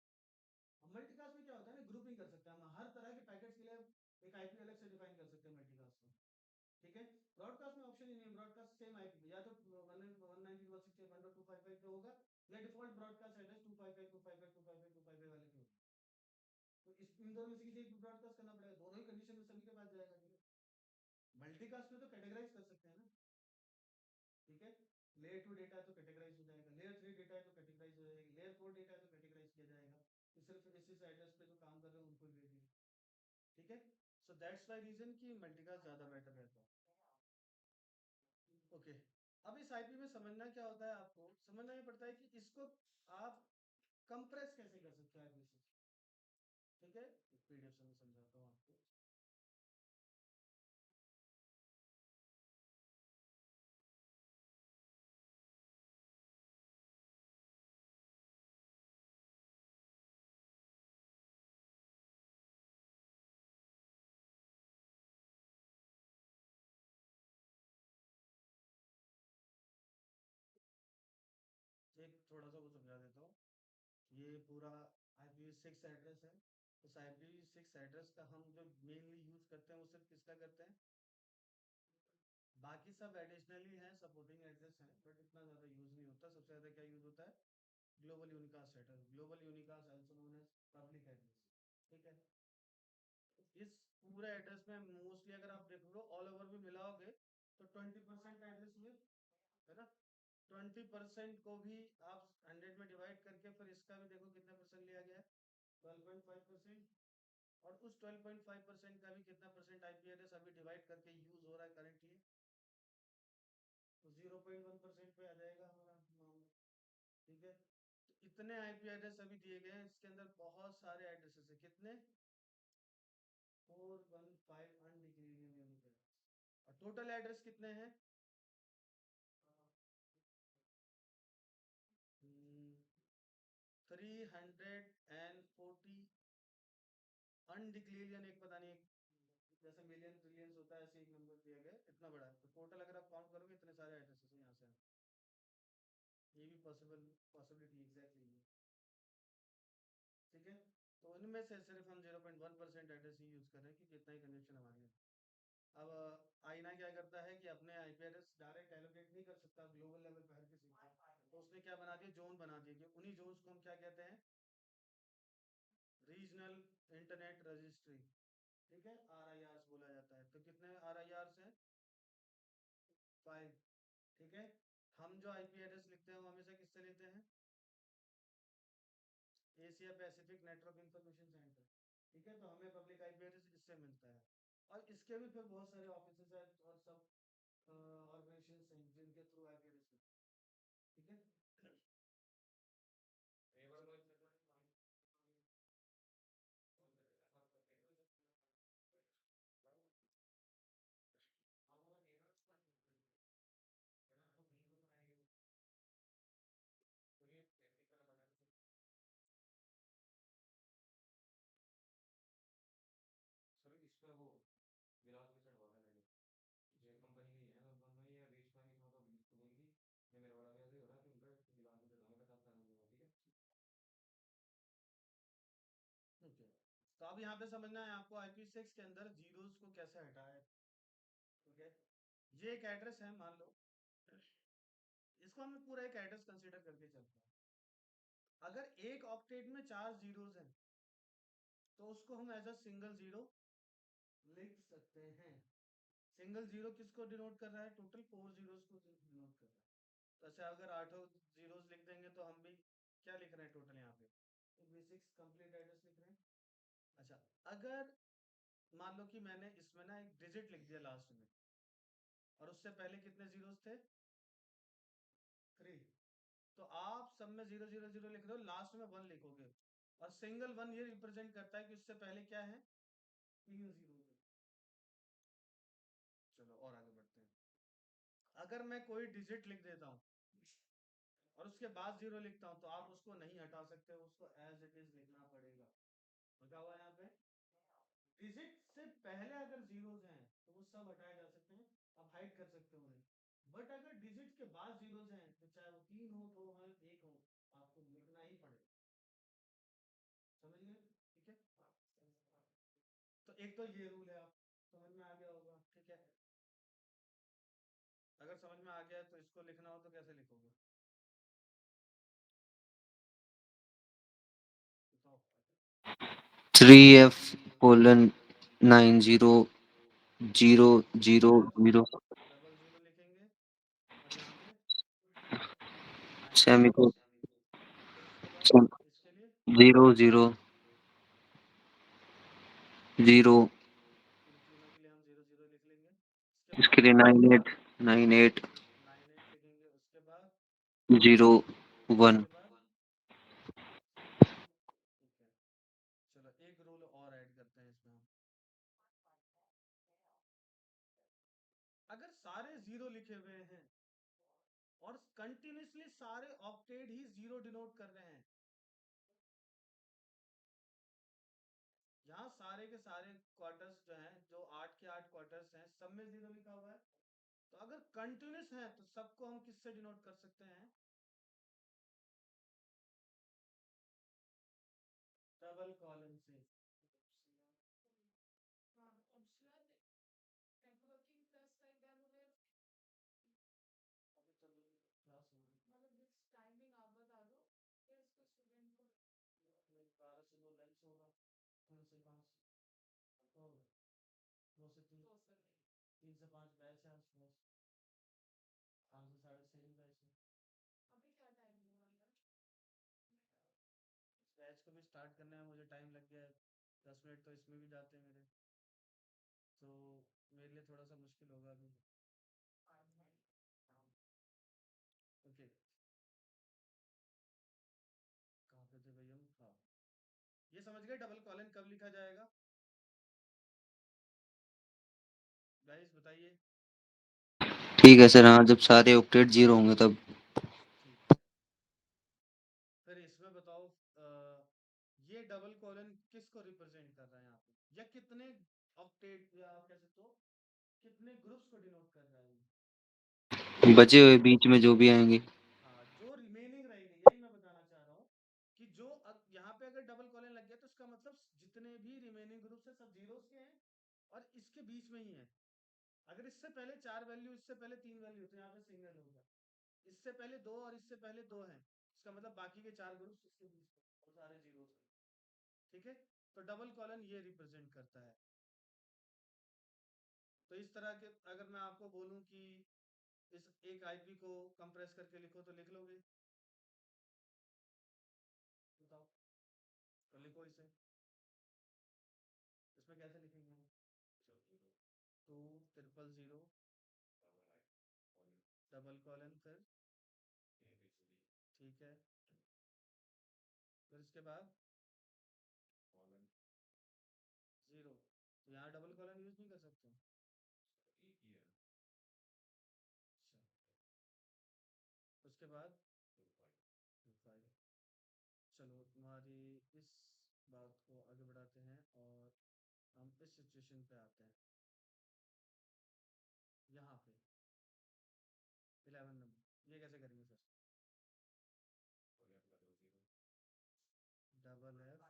अब मल्टीकास्ट में क्या होता है ना, ग्रुपिंग कर सकते हैं हम हर तरह के पैकेट्स के लिए, एक आईपी अलग से डिफाइन कर सकते हैं मल्टीकास्ट में। ठीक है, ब्रॉडकास्ट में ऑप्शन ही नहीं है, ब्रॉडकास्ट सेम आईपी पे या तो 192.168.255 पे होगा, या डिफॉल्ट ब्रॉडकास्ट एड्रेस 255.255.255 वाले पे होगा। तो इस इन दोनों में से किसी एक ब्रॉडकास्ट करना पड़ेगा, दोनों ही कंडीशन में सभी के पास जाएगा। ठीक है, मल्टीकास्ट में तो कैटेगराइज कर सकते हैं ना। ठीक है, लेयर 2 डेटा है तो कैटेगराइज हो जाएगा, लेयर 3 डेटा है तो कैटेगराइज हो जाएगा, लेयर 4 डेटा है तो कैटेगराइज किया जाएगा। तो सिर्फ इस एड्रेस पे जो काम कर रहे हैं उनको ही भेजिए। ठीक है, सो दैट्स वाई रीजन कि मल्टीकास्ट ज्यादा बेटर रहता है। ओके, अब इस आईपी में समझना क्या होता है, आपको समझना ये पड़ता है कि इसको आप कंप्रेस कैसे कर सकते हैं आईपी से। ठीक है, पीडीएफ से मैं समझाता हूँ आपको। एक थोड़ा सा वो समझा देता हूँ। ये पूरा IPv6 एड्रेस है। उस IPv6 एड्रेस का हम जो मेनली यूज करते हैं वो सिर्फ किसका करते हैं, बाकी सब एडिशनली हैं, सपोर्टिंग एड्रेस हैं, बट इतना ज्यादा यूज नहीं होता। सबसे ज्यादा क्या यूज होता है, global unicast address, global unicast also known as public address. ठीक है, इस पूरे एड्रेस में मोस्टली अगर आप देखोगे ऑल ओवर भी मिलाओगे तो 20% एड्रेस में है ना, 20% को भी आप 100 में डिवाइड करके फिर इसका भी देखो कितना परसेंट लिया गया है, 12.5%। और उस 12.5% का भी कितना परसेंट आईपी एड्रेस अभी डिवाइड करके यूज हो रहा है करेंटली, तो 0.1% पे आ जाएगा हमारा मामला। ठीक है, तो इतने आईपी एड्रेस अभी दिए गए हैं, इसके अंदर बहुत सारे एड्रेसेस है, कितने, 415 अनडिक्लेयर्ड यूनिक एड्रेस। और टोटल एड्रेस कितने हैं, 340 अनडिक्लेयर्ड, एक पता नहीं, एक जैसे मिलियन ट्रिलियंस होता है ऐसे एक नंबर दिया गया है, इतना बड़ा है। तो टोटल अगर आप काउंट करोगे इतने सारे एड्रेसेस हैं यहाँ से, ये भी पॉसिबिलिटी एग्जैक्टली है। ठीक है, तो इनमें से सिर्फ हम 0.1% एड्रेस ही यूज कर रहे हैं क्योंकि इतना ही कनेक्शन हमारे लिए। अब आईना क्या करता है कि अपने आईपी एड्रेस डायरेक्ट एलोकेट नहीं कर सकता ग्लोबल लेवल पे हर किसी को, तो उसने क्या बना दिया, जोन बना दिया, कि उन्हीं जोन्स को हम क्या कहते हैं, रीजनल इंटरनेट रजिस्ट्री। ठीक है, RIRs बोला जाता है। तो कितने RIRs हैं, 5। ठीक है, हम जो आईपी एड्रेस लिखते हैं वो हमेशा किससे लेते हैं, Asia Pacific network information centre. ठीक है, तो हमें पब्लिक आईपी एड्रेस इससे मिलता है। और इसके भी फिर बहुत सारे ऑफिस हैं और सब ऑर्गेनाइजेशन हैं जिनके थ्रू आईपी एड्रेस मिलता है। ठीक है, सर इसका वो विलास के साथ हुआ था मैंने, जे कंपनी की है और बंद हुई है, बीच में ही मतलब बीच में होगी। ये मेरा बड़ा व्याज हो रहा है कि उनका विलास के साथ का साथ करना, ठीक है। ओके। तो अब यहाँ पे समझना है आपको IP6 के अंदर जीरोस को कैसे हटाया है। ठीक है, ये एक एड्रेस है, मान लो इसको हम पूरा एक एड्रेस कंसीडर करके चलते हैं। अगर एक ऑक्टेट में 4 जीरोस हैं तो उसको हम एज अ सिंगल जीरो लिख सकते हैं। सिंगल जीरो किसको डिनोट कर रहा है, टोटल 4 जीरोस को डिनोट कर रहा है। तो ऐसे अगर 8 जीरोस लिख देंगे तो हम भी क्या लिख रहे हैं टोटल यहाँ पे, V6 कंप्लीट एड्रेस लिख रहे हैं। अच्छा, अगर मान लो कि मैंने इसमें ना एक डिजिट लिख दिया लास्ट में, और उससे पहले कितने जीरोस थे, 3, तो आप सब में 0 0 0 लिख रहे हो, लास्ट में 1 लिखोगे, और सिंगल वन ये रिप्रेजेंट करता है कि उससे पहले क्या है, 3 जीरो है। चलो और आगे बढ़ते हैं। अगर मैं कोई डिजिट लिख देता हूँ और उसके बाद जीरो लिखता हूँ तो आप उसको नहीं हटा सकते, उसको एज इट इज लिखना पड़ेगा। लिखा हुआ है यहाँ पे, डिजिट से पहले अगर जीरोज हैं तो वो सब हटाए जा सकते हैं, आप हाइड कर सकते हो उन्हें। बट अगर डिजिट के बाद जीरोज हैं तो चाहे वो 3 हो, 2 हो, 1 हो, आपको लिखना ही पड़ेगा। समझ गए? ठीक है, तो एक तो ये रूल है, आप समझ में आ गया होगा। ठीक है, अगर समझ में आ गया तो इसको लिखना हो तो कैसे लिखोगे, बताओ। 3F:9000 डबल जीरो लिखेंगे और यहाँ पे सेमीकोलन फिर उसके बाद इसके लिए 00 0 फिर तीनों के लिए हम 0 0 लिख लेंगे। इसके इसके बाद लिए 98 98 9 8 लिखेंगे, उसके बाद 01 उसके बाद ठीक है। चलो एक रूल और ऐड करते हैं इसमें हम, अगर सारे जीरो लिखे हुए हैं और कंटिन्यूसली सारे ऑक्टेट ही जीरो डिनोट कर रहे हैं, यहाँ सारे के सारे क्वार्टर्स जो हैं, जो 8 के 8 क्वार्टर्स हैं, सब में जीरो लिखा हुआ है, तो अगर कंटिन्यूस है तो सबको हम किससे डिनोट कर सकते हैं, डबल कॉलन से। अभी तो क्लास हो रही है, 12 से 2 लंच होगा, 3 से 5 तो 2 से 3, 3 से 5 बैच है आसपास, 5 से 6:30 ही बैच है। इस बैच को भी स्टार्ट करने में मुझे टाइम लग गया है, 10 मिनट तो इसमें भी जाते हैं मेरे, तो मेरे लिए थोड़ा सा मुश्किल होगा अभी। ओके, कहाँ पे थे भाई हम, हाँ, ये समझ गए डबल कॉलन कब लिखा जाएगा, गाइस बताइए। ठीक है सर, हाँ जब सारे ऑक्टेट 0 होंगे तब। ठीक है, फिर इसमें बताओ ये डबल कॉलन किसको रिप्रेजेंट कर रहा है यहाँ पे, या कितने ऑक्टेट, या आप कह सकते हो कितने ग्रुप्स को डिनोट कर रहा है ये? बचे हुए बीच में जो भी आएंगे। हाँ, जो रिमेनिंग रहेंगे, यही मैं बताना चाह रहा हूँ कि जो यहाँ पे अगर डबल कॉलन लग गया तो इसका मतलब जितने भी रिमेनिंग ग्रुप्स है सब जीरोस के हैं और इसके बीच में ही है। अगर इससे पहले 4 वैल्यू, इससे पहले 3 वैल्यू तो यहाँ पे सिंगल होगा, इससे पहले 2 और इससे पहले 2 हैं, इसका मतलब बाकी के 4 ग्रुप्स इसके बीच में और सारे जीरोस हैं। ठीक है, तो डबल कॉलन ये रिप्रेजेंट करता है। तो इस तरह के अगर मैं आपको बोलूं कि इस एक आईपी को कंप्रेस करके लिखो तो लिख लोगे, बताओ, तो लिखो इसे, इसमें कैसे लिखेंगे हम, 2 0 0 डबल कॉलन फिर, ठीक है, फिर इसके बाद जीरो, तो यहाँ डबल कॉलन यूज नहीं कर सकते। अच्छा, उसके बाद 5। चलो तुम्हारी इस बात को आगे बढ़ाते हैं और हम इस सिचुएशन पे आते हैं, यहाँ पे 11 नंबर, ये कैसे करेंगे sir, double F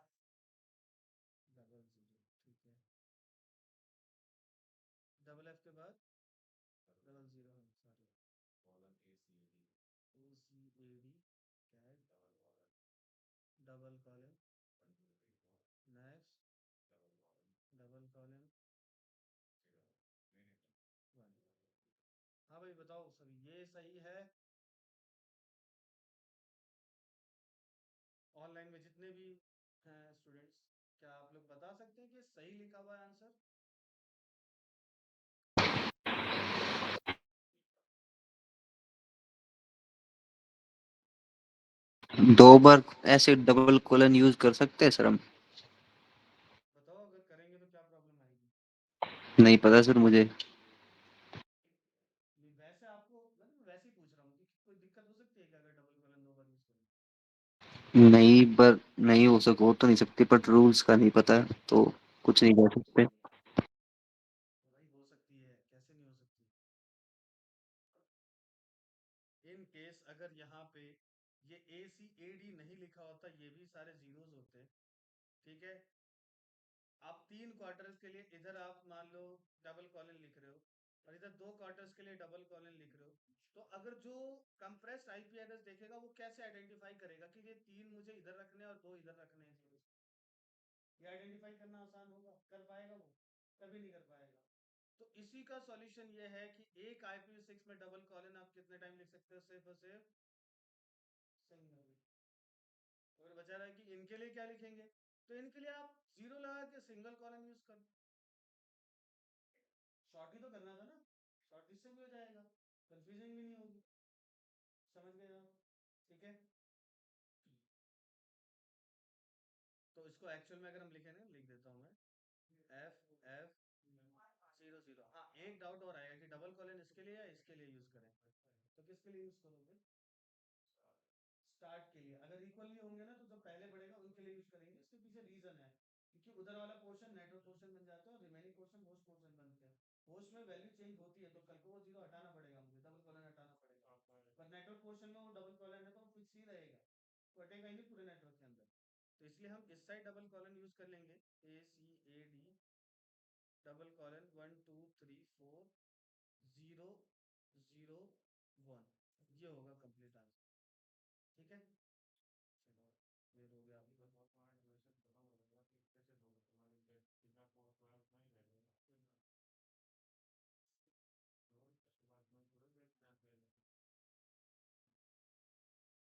double zero, ठीक है, डबल एफ के बाद double zero, sorry, O C A D cat double colon, next double colon 1। हाँ भाई बताओ सर, ये सही है? ऑनलाइन में जितने भी हैं स्टूडेंट्स, क्या आप लोग बता सकते हैं कि सही लिखा हुआ है आंसर? 2 बार ऐसे डबल कोलन यूज कर सकते हैं सर हम? बताओ अगर करेंगे तो क्या प्रॉब्लम आएगी? नहीं पता सर मुझे। नहीं, वैसे आपको मतलब वैसे ही पूछ रहा हूँ कि कोई दिक्कत हो सकती है क्या अगर डबल कॉलन 2 बार यूज करें? नहीं पर नहीं हो तो नहीं सकती, बट रूल्स का नहीं पता तो कुछ नहीं कर सकते। तो भाई हो सकती है, कैसे नहीं हो सकती? इन केस अगर यहाँ पे ये ए सी ए डी नहीं लिखा होता, ये भी सारे जीरोस होते, ठीक है? आप 3 क्वार्टर्स के लिए इधर आप मान लो डबल कॉलन लिख रहे हो और इधर 2 क्वार्टर्स के लिए डबल कॉलन लिख रहे हो, तो अगर जो कंप्रेस्ड आईपी एड्रेस देखेगा वो कैसे आइडेंटिफाई करेगा कि ये 3 मुझे इधर रखने हैं और 2 इधर रखने हैं जीरो? ये आइडेंटिफाई करना आसान होगा? कर पाएगा वो? कभी नहीं कर पाएगा। तो इसी का सॉल्यूशन ये है कि एक IPv6 में डबल कॉलन आप कितने टाइम लिख सकते हो? सिर्फ और सिर्फ सिंगल। और बचा रहा है कि इनके लिए क्या लिखेंगे, तो इनके लिए आप जीरो लगा के सिंगल कॉलन यूज कर। शॉर्ट ही तो करना था ना, शॉर्ट इससे भी हो जाएगा, कंफ्यूजन भी नहीं होगी। समझ गए आप? ठीक है, तो इसको एक्चुअल में अगर हम लिखें ना, लिख देता हूँ मैं F 0 0। हाँ, एक डाउट और आएगा कि डबल कॉलन इसके लिए या इसके लिए यूज करें, तो किसके लिए यूज करोगे? स्टार्ट के लिए। अगर इक्वली होंगे ना तो जो पहले बढ़ेगा उनके लिए यूज करेंगे। इसके पीछे रीजन है, क्योंकि उधर वाला पोर्शन नेटवर्क पोर्शन बन जाता है और रिमेनिंग पोर्शन होस्ट पोर्शन बनते हैं। होस्ट में वैल्यू चेंज होती है तो कल को वो जीरो हटाना पड़ेगा, मुझे डबल कॉलन हटाना पड़ेगा। पर नेटवर्क पोर्शन में वो डबल कॉलन है तो वो फिक्स ही रहेगा, तो हटेगा ही नहीं पूरे नेटवर्क के अंदर। तो इसलिए हम इस साइड डबल कॉलन यूज कर लेंगे, ACAD डबल कॉलन 1 2 3 4 0 0 1, ये होगा कंप्लीट आंसर। ठीक है, चलो ये हो गया।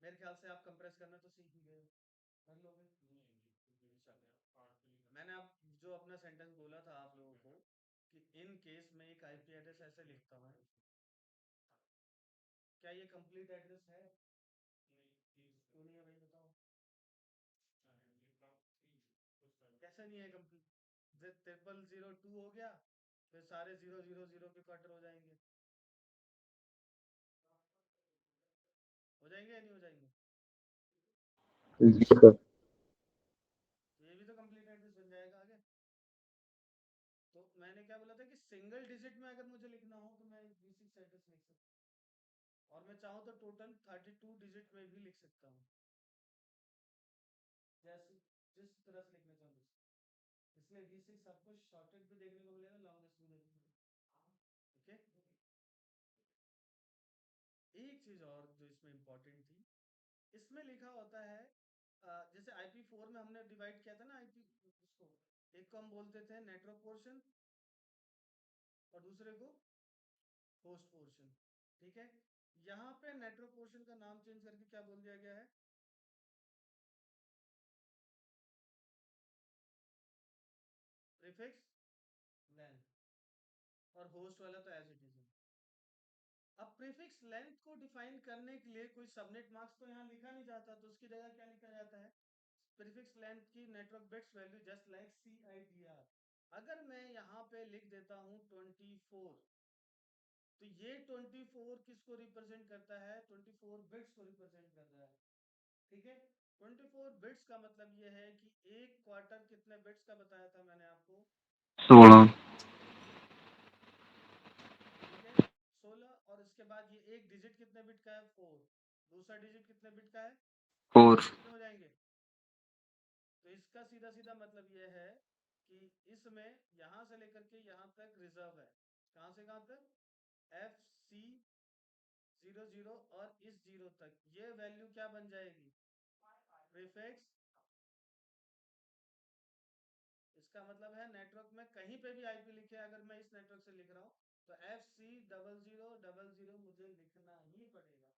मेरे ख्याल से आप कंप्रेस करना तो सीख ही गए, कर लोगे। मैंने आप जो अपना सेंटेंस बोला था आप लोगों को कि इन केस में एक आईपी एड्रेस ऐसे लिखता हूँ, क्या ये कंप्लीट एड्रेस है? क्यों नहीं है भाई, बताओ। कैसे नहीं है कंप्लीट? 0002 हो गया, फिर सारे 0 0 0 के क्वार्टर हो जाएंगे। हो जाएंगे या नहीं हो जाएंगे? जी सर। तो ये भी तो कंप्लीट एड्रेस बन जाएगा आगे। तो मैंने क्या बोला था कि सिंगल डिजिट में अगर मुझे लिखना हो तो मैं V6 एड्रेस लिख सकता हूँ, और मैं चाहूँ तो टोटल 32 डिजिट में भी लिख सकता हूँ, जैसे जिस तरह से लिखना चाहूँ। इसलिए V6 आपको शॉर्टेड भी देखने को मिलेगा, लॉन्गेस्ट भी देखने को मिलेगा। ओके, एक चीज और जो इसमें इंपॉर्टेंट थी, इसमें लिखा होता है जैसे IP4 में हमने डिवाइड किया था ना आईपी उसको, एक को हम बोलते थे नेटवर्क पोर्शन और दूसरे को होस्ट पोर्शन। ठीक है, यहाँ पे नेटवर्क पोर्शन का नाम चेंज करके क्या बोल दिया गया है? प्रीफिक्स लेंथ, और होस्ट वाला तो एज इट इज है। अब प्रीफिक्स लेंथ को डिफाइन करने के लिए कोई सबनेट मार्क्स तो यहाँ लिखा नहीं जाता, तो उसकी जगह क्या लिखा जाता है? प्रीफिक्स लेंथ की network bits value just like CIDR। अगर मैं यहाँ पे लिख देता हूँ 24, तो ये 24 किसको रिप्रेजेंट करता है? 24 बिट्स को रिप्रेजेंट कर रहा है। ठीक है, 24 बिट्स का मतलब ये है कि एक क्वार्टर कितने बिट्स का बताया था मैंने आपको? 16। ठीक है, 16, और इसके बाद ये एक डिजिट कितने बिट का है? 4। दूसरा डिजिट कितने बिट का है? 4। कितने हो जाएंगे? तो इसका सीधा सीधा मतलब ये है कि इसमें यहां से लेकर के यहां तक रिजर्व है। कहां से कहां तक? FC 00 और इस जीरो तक ये वैल्यू क्या बन जाएगी? प्रीफिक्स। इसका मतलब है नेटवर्क में कहीं पे भी आईपी लिखे, अगर मैं इस नेटवर्क से लिख रहा हूँ तो FC 00 मुझे लिखना ही पड़ेगा।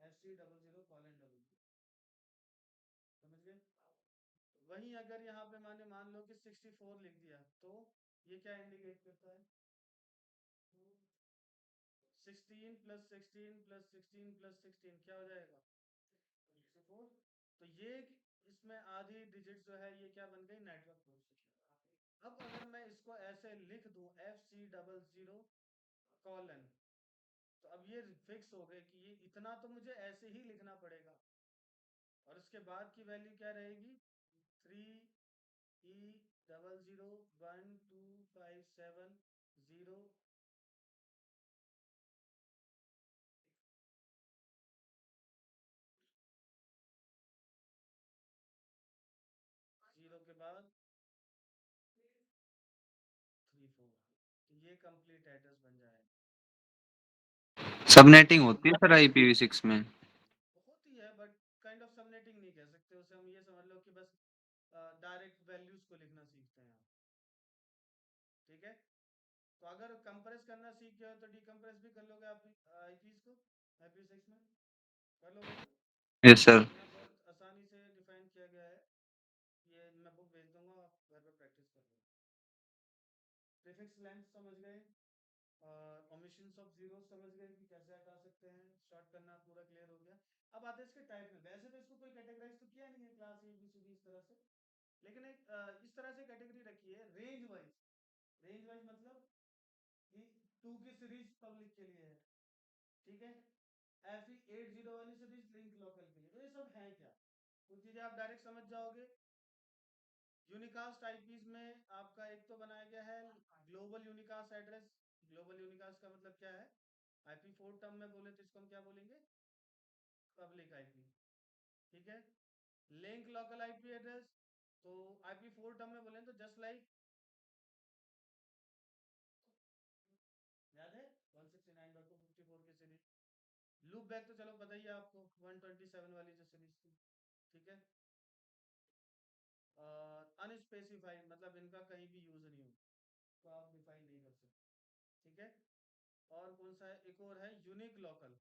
FC 00:00। समझ गए? वहीं अगर यहाँ पे मैंने मान लो कि 64 लिख दिया तो ये क्या इंडिकेट करता है? 16 + 16 + 16 + 16 क्या हो जाएगा? 4। तो ये इसमें आधी डिजिट जो है ये क्या बन गई, नेटवर्क पोर्ट। अब अगर मैं इसको ऐसे लिख दूं FC00 कॉलन, तो अब ये फिक्स हो गए कि ये इतना तो मुझे ऐसे ही लिखना पड़ेगा। और उसके बाद की वैल्यू क्या रहेगी, 3E001257 0 0 के बाद 34। तो ये कंप्लीट एड्रेस बन जाएगा। सबनेटिंग होती है सर IPv6 में? होती है बट काइंड ऑफ सबनेटिंग नहीं कह सकते उसे, हम ये समझ लो कि बस डायरेक्ट वैल्यूज को लिखना सीखते हैं आप। ठीक है, तो अगर कंप्रेस करना सीख गए हो तो डीकंप्रेस भी कर लोगे आप आईपीज को IPv6 में, कर लोगे ना? Yes sir. यहाँ बहुत आसानी से डिफाइन किया गया है, ये मैं बुक भेज दूंगा, आप घर पे प्रैक्टिस कर लो। प्रीफिक्स लेंथ समझ गए, ओमिशंस ऑफ जीरो समझ गए कि कैसे हटा सकते हैं, शॉर्ट करना पूरा क्लियर हो गया। अब आते हैं इसके टाइप में। वैसे तो इसको कोई कैटेगराइज तो किया नहीं है क्लास ABCD इस तरह से, लेकिन एक इस तरह से कैटेगरी रखी है रेंज वाइज। रेंज वाइज मतलब कि 2 की सीरीज पब्लिक के लिए है, ठीक है, FE80 वाली सीरीज लिंक लोकल के लिए। तो ये सब है क्या, कुछ चीजें आप डायरेक्ट समझ जाओगे। यूनिकास्ट आईपीज में आपका एक तो बनाया गया है global unicast address. Global unicast का मतलब क्या है, IP4 टर्म में बोले तो इसको हम क्या बोलेंगे, पब्लिक आईपी। ठीक है, लिंक लोकल आईपी एड्रेस, तो IP4 टर्म में बोले तो जस्ट लाइक, याद है 169.254 की सीरीज। लूप बैक तो चलो पता ही है आपको, 127 वाली जो सीरीज थी। ठीक है, अनस्पेसिफाइड मतलब इनका कहीं भी यूज नहीं हो, तो आप डिफाइन नहीं कर सकते। ठीक है, और कौन सा है, एक और है यूनिक लोकल,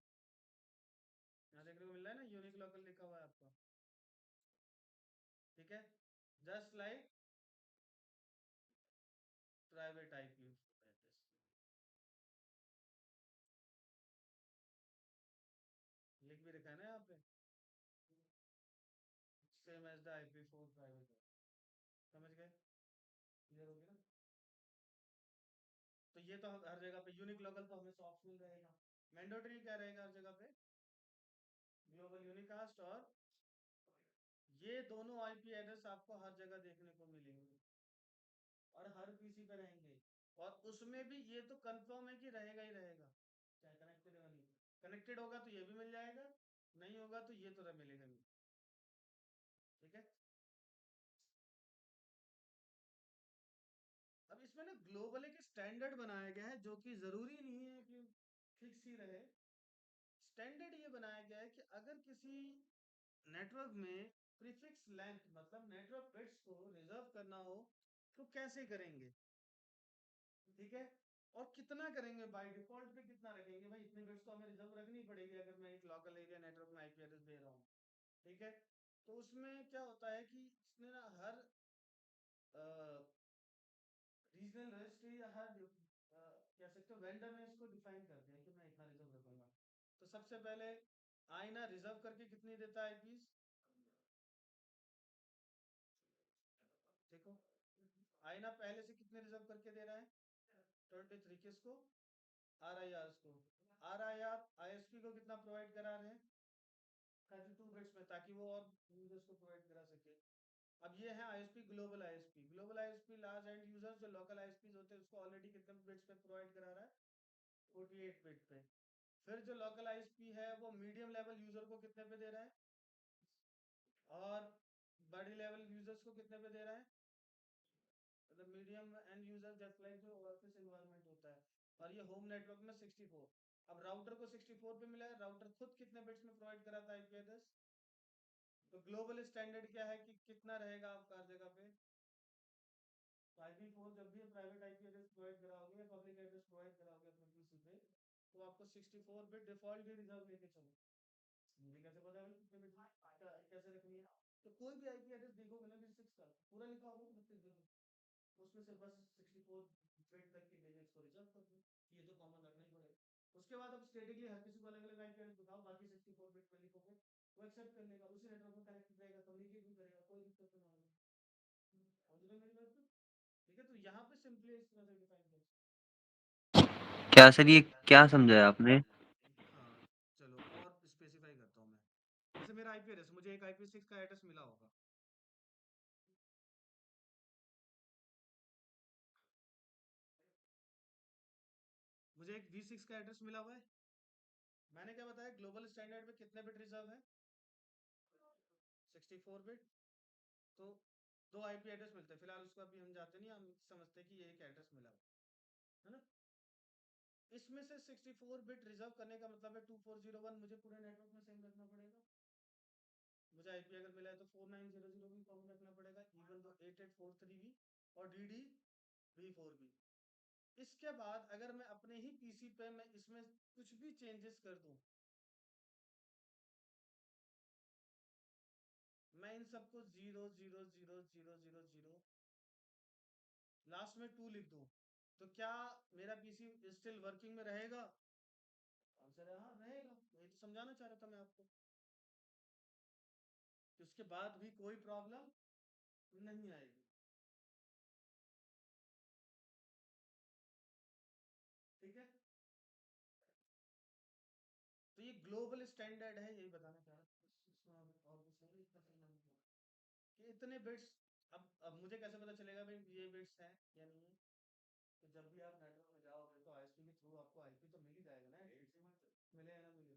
यहाँ देखने को मिल रहा है ना, यूनिक लोकल लिखा हुआ है आपका। ठीक है, just like private IP address, लिख भी रखा है ना यहाँ पे, same as the IP4 private. समझ गए, क्लियर हो गया ना? तो ये तो हर जगह पे यूनिक लोकल तो हमेशा ऑप्शनल रहेगा। मैंडेटरी क्या रहेगा हर जगह पे, ग्लोबल यूनिकास्ट। और ये दोनों आईपी एड्रेस आपको हर जगह देखने को मिलेंगे और हर पीसी पे रहेंगे। और उसमें भी ये तो कंफर्म है कि रहेगा ही रहेगा, चाहे कनेक्टेड है नहीं। कनेक्टेड होगा तो ये भी मिल जाएगा, नहीं होगा तो ये तो मिलेगा नहीं। ठीक है, अब इसमें ना ग्लोबल एक स्टैंडर्ड बनाया गया है, जो कि जरूरी नहीं है कि फिक्स ही रहे। स्टैंडर्ड ये बनाया गया है कि अगर किसी नेटवर्क में प्रीफिक्स लेंथ मतलब नेटवर्क बिट्स को रिजर्व करना हो तो कैसे करेंगे। ठीक है, और कितना करेंगे, बाय डिफॉल्ट पे कितना रखेंगे, भाई इतने बिट्स तो हमें रिजर्व रखनी पड़ेगी अगर मैं एक लोकल एरिया नेटवर्क में आईपी एड्रेस दे रहा हूँ। ठीक है, तो उसमें क्या होता है कि इसने ना हर रीजनल रजिस्ट्री या हर कह सकते हो वेंडर ने इसको डिफाइन कर दिया कि मैं इतना रिजर्व रखूंगा। तो सबसे पहले आईना रिजर्व करके कितनी देता है आईपीज, देखो आईना पहले से कितने रिजर्व करके दे रहा है, 23। किसको, RIRs को। RIR ISP को कितना प्रोवाइड करा रहे हैं, 32 बिट्स में, ताकि वो और यूजर्स को प्रोवाइड करा सके। अब ये है ISP global ISP। Global ISP large and users, जो लोकल ISPs होते हैं उसको ऑलरेडी कितने बिट्स पे प्रोवाइड करा रहा है, 48 बिट पे। फिर जो लोकल ISP है वो मीडियम लेवल यूजर को कितने पे दे रहा है, और बड़ी लेवल यूजर्स को कितने पे दे रहा है, मतलब medium and user just like जो ऑफिस एनवायरनमेंट होता है। और ये होम नेटवर्क में 64। अब राउटर को 64 पे मिला है, राउटर खुद कितने बिट्स में प्रोवाइड कराता है आईपी एड्रेस। तो ग्लोबल स्टैंडर्ड क्या है कि कितना रहेगा आपका हर जगह पे, IP4 जब भी प्राइवेट आईपी एड्रेस प्रोवाइड कराओगे या पब्लिक एड्रेस प्रोवाइड कराओगे अपने पीसी पे, तो आपको 64 बिट डिफॉल्ट ही रिजर्व लेके चलो। मुझे कैसे पता है कितने बिट कैसे रखनी है। तो कोई भी आईपी एड्रेस देखोगे ना भी 6 का पूरा लिखा होगा 32 बिट, उसमें से बस 64 बिट तक के डिजिट्स को रिजर्व कर दो, ये तो कॉमन रखना ही पड़ेगा। उसके बाद अब स्टैटिकली हर किसी को अलग अलग आईपी एड्रेस बताओ, बाकी 64 बिट में लिखोगे वो एक्सेप्ट कर लेगा, उसी नेटवर्क में कनेक्ट रहेगा, कम्युनिकेट भी करेगा, कोई दिक्कत नहीं होगी। समझ रहे हो मेरी बात को? ठीक है, तो यहाँ पे सिंपली इस तरह से डिफाइन कर सकते क्या सर, ये क्या समझाया आपने? हैं। हाँ, चलो और स्पेसिफाई करता हूँ मैं। जैसे मेरा आईपी एड्रेस, मुझे एक IP6 का एड्रेस मिला होगा। मुझे एक V6 का एड्रेस मिला हुआ है। मैंने क्या बताया, ग्लोबल स्टैंडर्ड में कितने बिट रिजर्व है? 64 बिट। तो दो आईपी एड्रेस मिलते हैं, फिलहाल उसको अभी हम जाते नहीं, हम समझते कि ये एक एड्रेस मिला हुआ है ना। इसमें से 64 बिट रिजर्व करने का मतलब है 2401 मुझे पूरे नेटवर्क में सेम रखना पड़ेगा। मुझे आईपी अगर मिला है तो 4900 भी काउंट रखना पड़ेगा, इवन तो 8843 भी और DD V4 भी। इसके बाद अगर मैं अपने ही पीसी पे मैं इसमें कुछ भी चेंजेस कर दूं, मैं इन सबको 0 0 0 0 0 0 लास्ट में 2 लिख दूं, तो क्या मेरा पीसी स्टिल वर्किंग में रहेगा? आंसर है हाँ, रहेगा। यही तो समझाना चाह रहा था मैं आपको, कि उसके बाद भी कोई प्रॉब्लम नहीं आएगी। ठीक है, तो ये ग्लोबल स्टैंडर्ड है, यही बताना चाह रहा था। इसमें और कुछ नहीं, इतना समझना है कि इतने बिट्स। अब मुझे कैसे पता चलेगा भाई ये बिट्स हैं या नहीं है? तो जब भी आप नेटवर्क में जाओगे तो ISP के थ्रू आपको आईपी तो मिल ही जाएगा ना, मिले या ना मिले।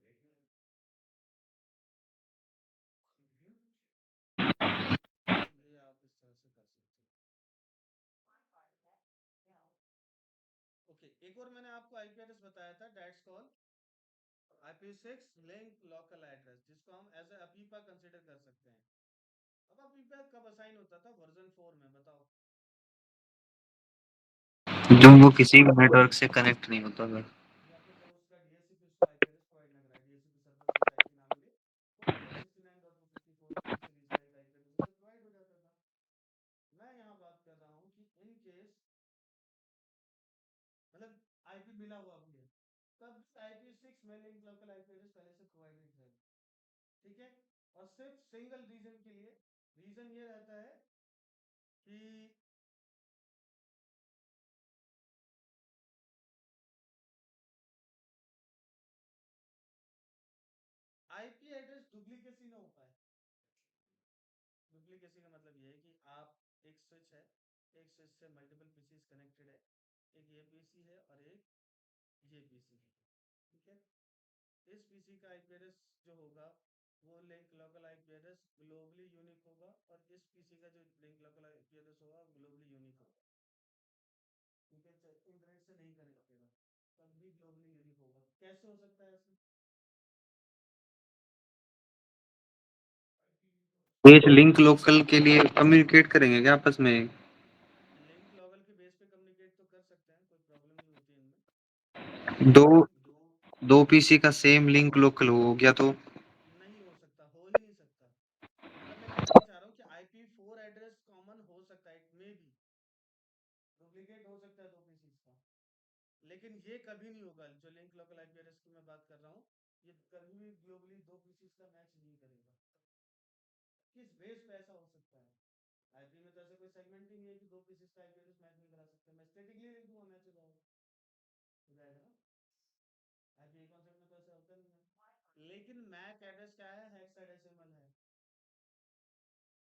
ये आप इस तरह से कर सकते हो। ओके, एक और मैंने आपको आईपी एड्रेस बताया था, that's call IP6 link local address, जिसको हम एज ए अपीपा कंसिडर कर सकते हैं। अब अपीपा कब असाइन होता था? वर्जन 4 में, बताओ। जब वो किसी भी नेटवर्क से कनेक्ट नहीं होता था। ये आपके दोस्त का DHCP उसको आईपी एड्रेस प्रोवाइड ना कराए, DHCP सर्वर से उस आईपी ना मिले, तो 169.254 सीरीज का एक आईपी एड्रेस उसे प्रोवाइड हो जाता था। मैं यहाँ बात कर रहा हूँ कि इन केस मतलब आईपी मिला हुआ भी है, तब IP6 में लिंक लोकल आईपी एड्रेस पहले से प्रोवाइडेड है। ठीक है, और सिर्फ सिंगल रीजन के लिए, रीजन ये रहता है कि आईपी एड्रेस डुप्लीकेसी ना हो पाए। डुप्लीकेसी का मतलब ये है कि आप, एक स्विच है, एक स्विच से मल्टीपल पीसीज कनेक्टेड है, एक ये पीसी है और एक ये पीसी है। ठीक है, इस पीसी का आईपी एड्रेस जो होगा वो link local IP address globally unique होगा, और इस पीसी का जो लिंक लोकल आईपी एड्रेस होगा ग्लोबली यूनिक होगा। ठीक है, इंटरनेट से नहीं कनेक्टेड है तब भी ग्लोबली यूनिक होगा। कैसे हो सकता है ऐसे? तो इस लिंक लोकल के लिए कम्युनिकेट करेंगे क्या आपस में? लिंक लोकल के बेस पे कम्युनिकेट तो कर सकते हैं, कोई प्रॉब्लम नहीं होती इनमें, दो लेकिन दो पीसी का सेम लिंक लोकल हो गया तो? नहीं हो सकता, हो ही नहीं सकता। मतलब मैं कहना ये चाह रहा हूँ कि IP4 एड्रेस कॉमन हो सकता है, इट मे बी डुप्लीकेट हो सकता है दो पीसीज का, लेकिन ये कभी नहीं होगा। जो लिंक लोकल आईपी एड्रेस की मैं बात कर रहा हूँ, ये कभी भी ग्लोबली दो पीसीज का मैच नहीं करेगा। किस बेस पे ऐसा हो सकता है? आईपी में तो ऐसा कोई सेगमेंट ही नहीं है कि दो पीसीज का आईपी एड्रेस मैच नहीं करा सकते। मैं स्टैटिकली लिख दूंगा मैच हो जाएगा, हो जाएगा ना। आईपी कॉन्सेप्ट में तो ऐसा होता नहीं है। लेकिन मैक एड्रेस क्या है? हेक्साडेसिमल है।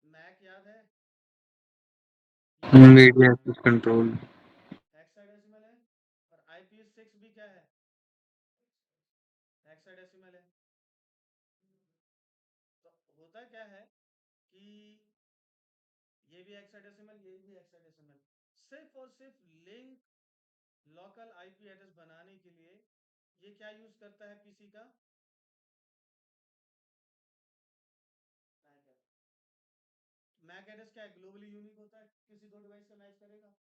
मैक याद है? ये क्या है? Media access control. हेक्साडेसिमल है। और IP6 भी क्या है? हेक्साडेसिमल है। तो होता क्या है कि ये भी हेक्साडेसिमल, ये भी हेक्साडेसिमल, सिर्फ और सिर्फ लिंक लोकल आईपी एड्रेस बनाने के लिए ये क्या यूज करता है पीसी का? मैक एड्रेस क्या है? ग्लोबली यूनिक होता है, किसी दो डिवाइस का मैच करेगा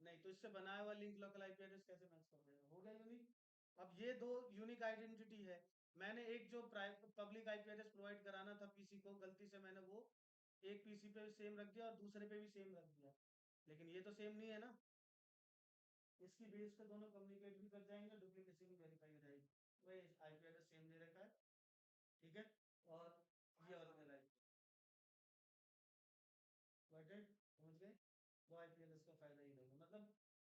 नहीं, तो इससे बनाया हुआ लिंक लोकल आईपी एड्रेस कैसे मैच कर देगा? हो गया यूनिक। अब ये दो यूनिक आइडेंटिटी है। मैंने एक जो पब्लिक आईपी एड्रेस प्रोवाइड कराना था पीसी को, गलती से मैंने वो एक पीसी पे सेम रख दिया और दूसरे पे भी सेम रख दिया, लेकिन ये तो सेम नहीं है ना। इसकी बेस पे दोनों कम्युनिकेट भी कर जाएंगे, डुप्लीकेसी भी वेरीफाई हो जाएगी। वही आईपी एड्रेस सेम दे रखा है। ठीक है, और ये ओरिजिनल आईपी समझ गए। वो आईपी एड्रेस का फायदा ही रहेगा, मतलब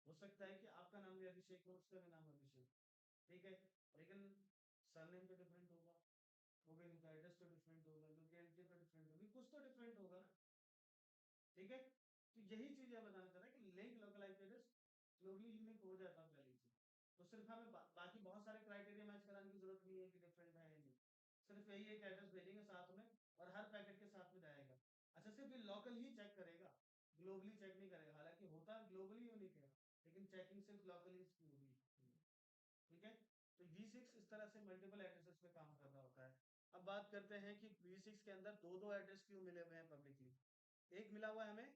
हो सकता है कि आपका नाम भी अभिषेक हो, उसका भी नाम अभिषेक, ठीक है, लेकिन सरनेम तो डिफरेंट होगा, वो भी उनका एड्रेस तो डिफरेंट होगा, लोकेलिटी तो डिफरेंट होगी, कुछ तो डिफरेंट होगा ना, ठीक है। तो यही चीज ये बताना चाह रहा है कि link local IP address globally unique हो जाता है पहली चीज। तो सिर्फ हमें बाकी बहुत सारे क्राइटेरिया मैच कराने की जरूरत नहीं है कि डिफरेंट है या नहीं, सिर्फ यही एक एड्रेस भेजेंगे साथ में और हर पैकेट के साथ में जाएगा। अच्छा, सिर्फ ये लोकल ही चेक करेगा, ग्लोबली चेक नहीं करेगा, हालांकि होता ग्लोबली यूनिक है, लेकिन चेकिंग सिर्फ लोकली होगी, ठीक है। तो V6 इस तरह से मल्टीपल एड्रेसेस पे काम कर रहा होता है। अब बात करते हैं कि V6 के अंदर दो दो एड्रेस क्यों मिले हुए हैं पब्लिकली। एक मिला हुआ है हमें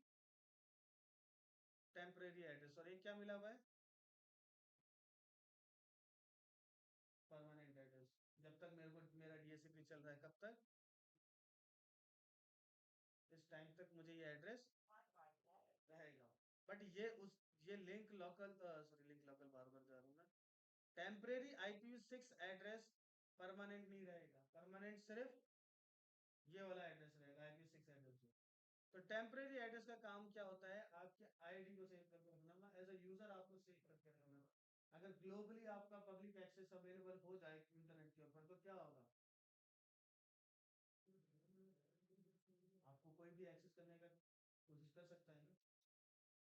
टेम्परेरी एड्रेस और एक क्या मिला हुआ है परमानेंट एड्रेस। जब तक मेरे को मेरा DSCP चल रहा है, कब तक, इस टाइम तक मुझे ये एड्रेस रहेगा। बट ये link local, sorry link local बार बार जा रहा हूँ ना, टेम्परेरी IPv6 एड्रेस परमानेंट नहीं रहेगा, परमानेंट सिर्फ ये वाला एड्रेस रहेगा IPv6 एड्रेस। तो टेम्परेरी एड्रेस का काम क्या होता है, आपके आईडी को सेव करके रखना, एज अ यूजर आपको सेव करके रखना। अगर ग्लोबली आपका पब्लिक एक्सेस अवेलेबल हो जाए इंटरनेट के ऊपर तो क्या होगा, आपको कोई भी एक्सेस करने का कोशिश कर सकता है ना,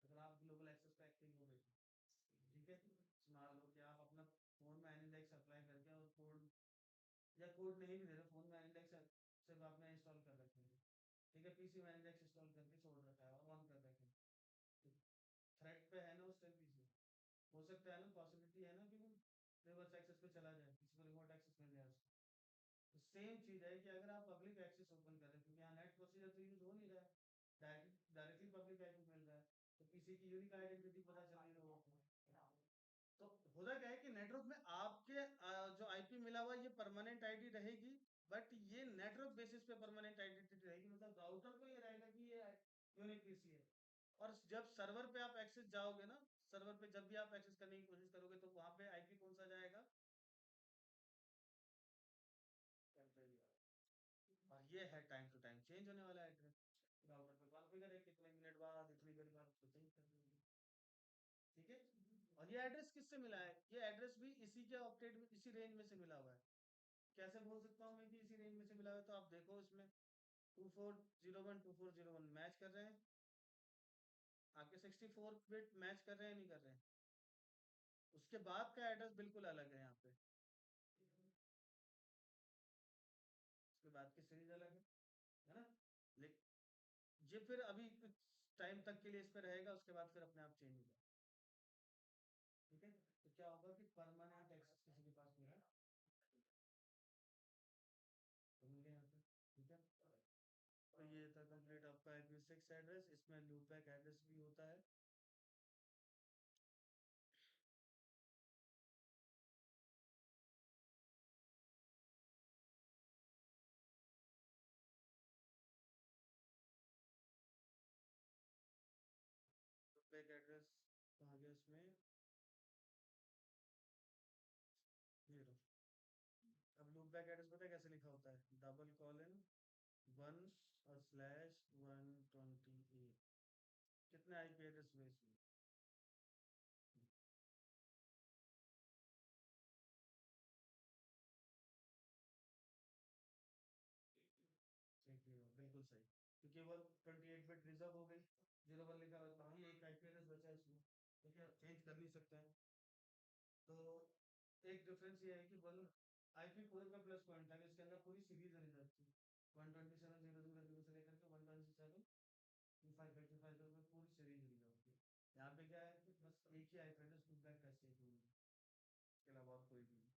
अगर आप ग्लोबल एक्सेस पे एक्टिव हो गए, ठीक है। मान लो कि आप अपना फोन में एनिडेक्स अप्लाई करके और कोड, या कोड नहीं भी दे रहे, फोन में एनिडेक्स सिर्फ आपने इंस्टॉल कर रखे हैं, ठीक है, पीसी में एनिडेक्स इंस्टॉल करके छोड़ रखा है और ऑन कर रखे हैं, थ्रेड पे है ना उस टाइम पीसी, हो सकता है ना, पॉसिबिलिटी है ना कि वो रिवर्स एक्सेस पे चला जाए, किसी को रिमोट एक्सेस मिल जाए उसको। तो सेम चीज है कि अगर आप पब्लिक एक्सेस ओपन कर रहे हैं, क्योंकि यहाँ नेट प्रोसीजर तो यूज हो नहीं रहा है, डायरेक्टली पब्लिक एक्सेस मिल रहा है, तो किसी की यूनिक आइडेंटिटी पता चल रही लोगों को। तो होता क्या है कि नेटवर्क में आपके जो आईपी मिला हुआ है, ये परमानेंट आईडी रहेगी, बट ये नेटवर्क बेसिस पे परमानेंट आइडेंटिटी रहेगी, मतलब राउटर को ये रहेगा कि ये यूनिक पीसी है। और जब सर्वर पे आप एक्सेस जाओगे ना, सर्वर पे जब भी आप एक्सेस करने की कोशिश करोगे तो वहां पे आईपी कौन सा जाएगा, टेम्परेरी वाला। और ये है टाइम टू टाइम चेंज होने वाला एड्रेस, राउटर पे कॉन्फ़िगर है, कितने मिनट बाद इतनी देर बाद उसको चेंज कर देंगे, ठीक है। और ये एड्रेस किससे मिला है, ये एड्रेस भी इसी के ऑक्टेट में, इसी रेंज में से मिला हुआ है। कैसे बोल सकता हूँ मैं कि इसी रेंज में से मिला हुआ है, तो आप देखो इसमें 2401 मैच कर रहे हैं, आपके 64 बिट मैच कर रहे हैं नहीं कर रहे हैं, उसके बाद का एड्रेस बिल्कुल अलग है यहाँ पे, उसके बाद की सीरीज अलग है ना। लेकिन ये फिर अभी कुछ टाइम तक के लिए इस पे रहेगा, उसके बाद फिर अपने आप चेंज हो जाएगा, ठीक है। तो क्या होगा कि परमानेंट एक्सेस किसी के पास मिला तो मिल गया यहाँ पे, ठीक है। तो ये था कंप्लीट आपका IPv6 एड्रेस, इसमें लूपबैक एड्रेस भी होता है। लूपबैक एड्रेस कहाँ गया इसमें, ये लो। अब लूपबैक एड्रेस पता है कैसे लिखा होता है, $1 और /128। कितने आईपी एड्रेस हुए इसमें, बिल्कुल सही, क्योंकि वो 28 बिट रिजर्व हो गई, 01 लिखा हुआ है, वही एक आईपी एड्रेस बचा है इसमें, ठीक है, चेंज कर नहीं सकते हैं। तो एक डिफरेंस ये है कि वन IP4 का प्लस पॉइंट था कि इसके अंदर पूरी सीरीज रिजर्व थी, 127.0.0.0 से लेकर के 127.25.25 तक पूरी सीरीज रिजर्व थी। यहाँ पे क्या है कि बस एक ही आईपी एड्रेस लूपबैक का स्टेज होगी, इसके अलावा और कोई भी नहीं।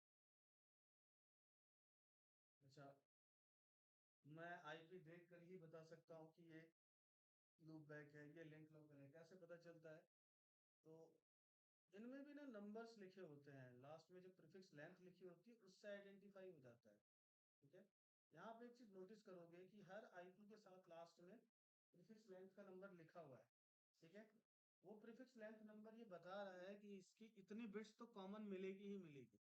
अच्छा, मैं आईपी देख कर ही बता सकता हूँ कि ये लूप बैक है, ये लिंक लोकल है, कैसे पता चलता है। तो इनमें भी ना नंबर्स लिखे होते हैं, लास्ट में जो प्रीफिक्स लेंथ लिखी होती है उससे आइडेंटिफाई हो जाता है, ठीक है। यहाँ पे एक चीज नोटिस करोगे कि हर आईपी के साथ लास्ट में प्रीफिक्स लेंथ का नंबर लिखा हुआ है, ठीक है। वो प्रीफिक्स लेंथ नंबर ये बता रहा है कि इसकी इतनी बिट्स तो कॉमन मिलेगी ही मिलेगी,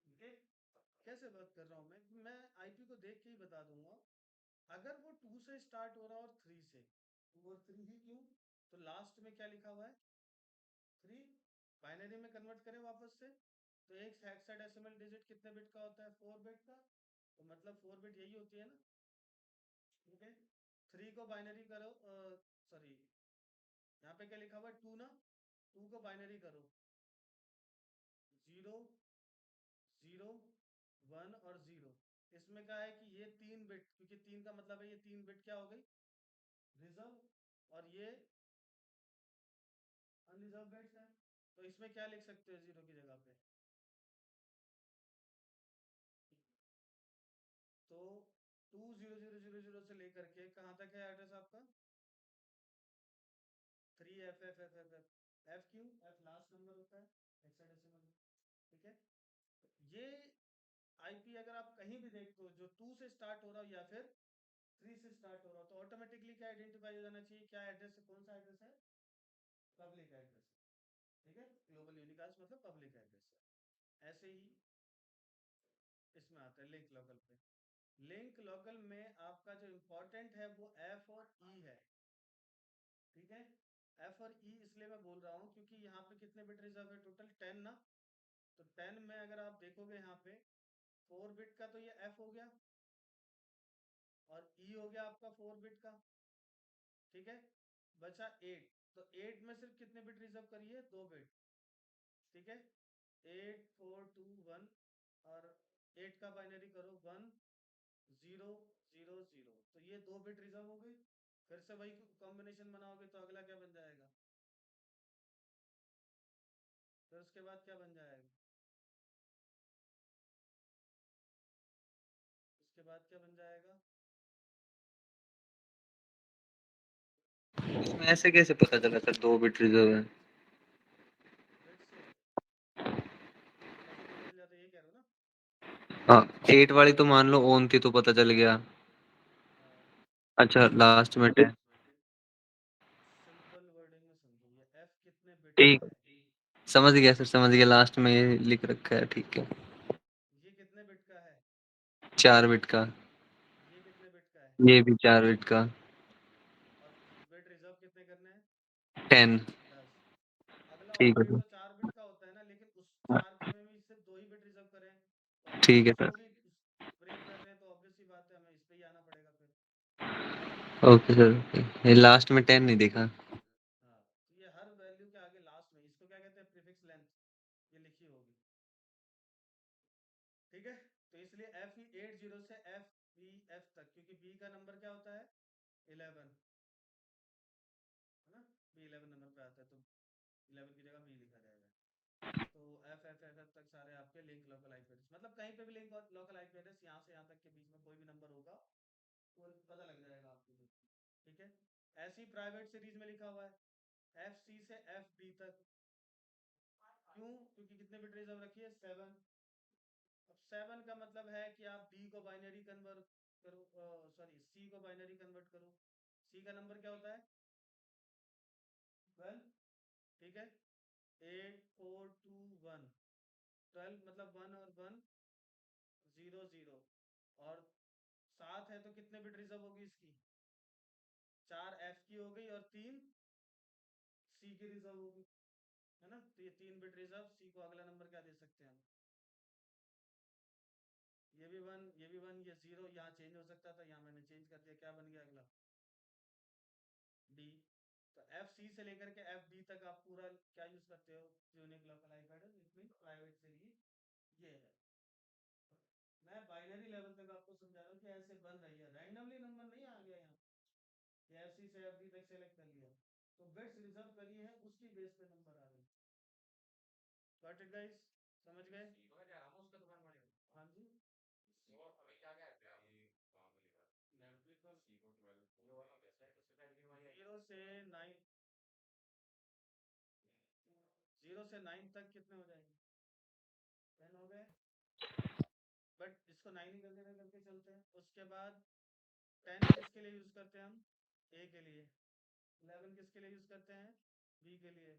ठीक है। कैसे बात कर रहा हूँ मैं आईपी को देख के ही बता दूंगा। अगर वो 2 से स्टार्ट हो रहा और 3 से, वो 3 ही क्यों, तो लास्ट में क्या लिखा हुआ है 3, बाइनरी में कन्वर्ट करें वापस से, तो एक हेक्साडेसिमल डिजिट कितने बिट का होता है 4 बिट का, तो मतलब 4 बिट यही होती है ना, ठीक है। 3 को बाइनरी करो, सॉरी यहाँ पे क्या लिखा हुआ है 2 ना, 2 को बाइनरी करो 0 0 1 और 0। इसमें क्या है कि ये 3 बिट, क्योंकि 3 का मतलब है ये 3 बिट क्या हो गई रिजर्व, और ये अनरिजर्व बिट्स है। तो इसमें क्या लिख सकते हो 0 की जगह पे, तो 20000 से लेकर के कहाँ तक है एड्रेस आपका 3FFFFF। एफ क्यों, एफ लास्ट नंबर होता है हेक्साडेसिमल में, ठीक है। ये आईपी अगर आप कहीं भी देखते हो जो 2 से स्टार्ट हो रहा हो या फिर 3 से स्टार्ट हो रहा हो, तो ऑटोमेटिकली क्या आइडेंटिफाई हो जाना चाहिए, क्या एड्रेस है, कौन सा एड्रेस है, पब्लिक एड्रेस है, ठीक है। ग्लोबल यूनिकास्ट मतलब पब्लिक एड्रेस है। ऐसे ही इसमें आता है लिंक लोकल पे। लिंक लोकल में आपका जो इम्पोर्टेंट है वो एफ और ई है, ठीक है। एफ और ई इसलिए मैं बोल रहा हूँ क्योंकि यहाँ पे कितने बिट रिजर्व है टोटल 10 ना, तो 10 में अगर आप देखोगे यहाँ पे 4 बिट का तो ये एफ हो गया और ई हो गया आपका 4 बिट का, ठीक है। बचा 8, तो 8 में सिर्फ कितने बिट रिजर्व करिए 2 बिट, ठीक है। 8 4 2 1, और 8 का बाइनरी करो 1 0 0 0, तो ये 2 बिट रिजर्व हो गई। फिर से वही कॉम्बिनेशन बनाओगे तो अगला क्या बन जाएगा, फिर उसके बाद क्या बन जाएगा, उसके बाद क्या बन जाएगा, इसमें ऐसे कैसे पता चला सर 2 बिट रिजर्व है? बिट से कैसे पता चल जाता है, ये कह रहे हो ना। हाँ, 8 वाली तो मान लो ऑन थी तो पता चल गया। हाँ, अच्छा, लास्ट में 10। सिंपल वर्डिंग में समझो, ये एफ कितने बिट का ठीक, है, समझ गया सर, समझ गया, लास्ट में ये लिख रखा है, ठीक है। ये कितने बिट का है, 4 बिट का। ये कितने बिट का है, ये भी 4 बिट का। और बिट रिजर्व कितने करने हैं 10। 10। अगला ठीक है ऑपरेंड सर। तो 4 बिट का होता है ना, लेकिन उस 4 के में भी सिर्फ 2 ही बिट रिजर्व करें, तो हम ठीक है इसको सर। भी ब्रेक कर रहे हैं, तो ऑब्वियस सी बात है हमें इस पे ही आना पड़ेगा फिर। Okay sir, okay. ये लास्ट में 10 नहीं देखा। हाँ, तो ये हर वैल्यू के आगे लास्ट में इसको क्या कहते हैं प्रीफिक्स लेंथ, ये लिखी होगी, ठीक है। तो इसलिए एफ ही 80 से एफ बी एफ तक, क्योंकि बी का नंबर क्या होता है 11, है ना, बी 11 नंबर पे आता है, तो 11 की जगह बी लिखा जाएगा। तो एफ एफ एफ एफ तक सारे आपके लिंक लोकल आईपी एड्रेस, मतलब कहीं पे भी लिंक लोकल आईपी एड्रेस यहाँ से यहाँ तक के बीच में कोई भी नंबर होगा वो पता लग जाएगा आपको, ठीक है। ऐसी प्राइवेट सीरीज में लिखा हुआ है एफ सी से एफ बी तक, क्यों, क्योंकि कितने बिट रिजर्व रखी है 7। अब 7 का मतलब है कि आप डी को बाइनरी कन्वर्ट करो, सॉरी सी को बाइनरी कन्वर्ट करो, सी का नंबर क्या होता है 12, ठीक है। 8 4 2 1, 12 मतलब 1 और 1 0 0, और 7 है तो कितने बिट रिजर्व होगी इसकी 4 एफ की हो गई और 3 सी की रिजर्व होगी, है ना। तो ये 3 बिट रिजर्व, सी को अगला नंबर क्या दे सकते हैं हम, ये भी 1 ये भी 1, ये 0, यहाँ चेंज हो सकता था, यहाँ मैंने चेंज कर दिया, क्या बन गया अगला डी। तो एफ सी से लेकर के एफ डी तक आप पूरा क्या यूज करते हो, unique local IP address, it mean private series ये है। मैं बाइनरी लेवल तक आपको समझा रहा हूँ कि ऐसे बन रही है, रैंडमली नंबर नहीं आ गया यहाँ, ये एफ सी से एफ डी तक सेलेक्ट कर लिया, तो बिट्स रिजर्व करी है उसकी बेस पे नंबर आ रहे हैं। गॉट इट गाइस, समझ गए। सीखो क्या राम उसका दुकान वाले को। हाँ जी, सीखो अभी क्या क्या है ये वहाँ पे लिखा नेटफ्लिक्स और सीखो 12 ये वाला बेस्ट है, उससे पहले की हमारी आई 0 से 9, 0 से 9 तक कितने हो जाएंगे 10 हो गए, बट इसको 9 ही करके चलते हैं। उसके बाद 10 किसके लिए यूज करते हैं हम, ए के लिए। 11 किसके लिए यूज करते हैं, बी के लिए।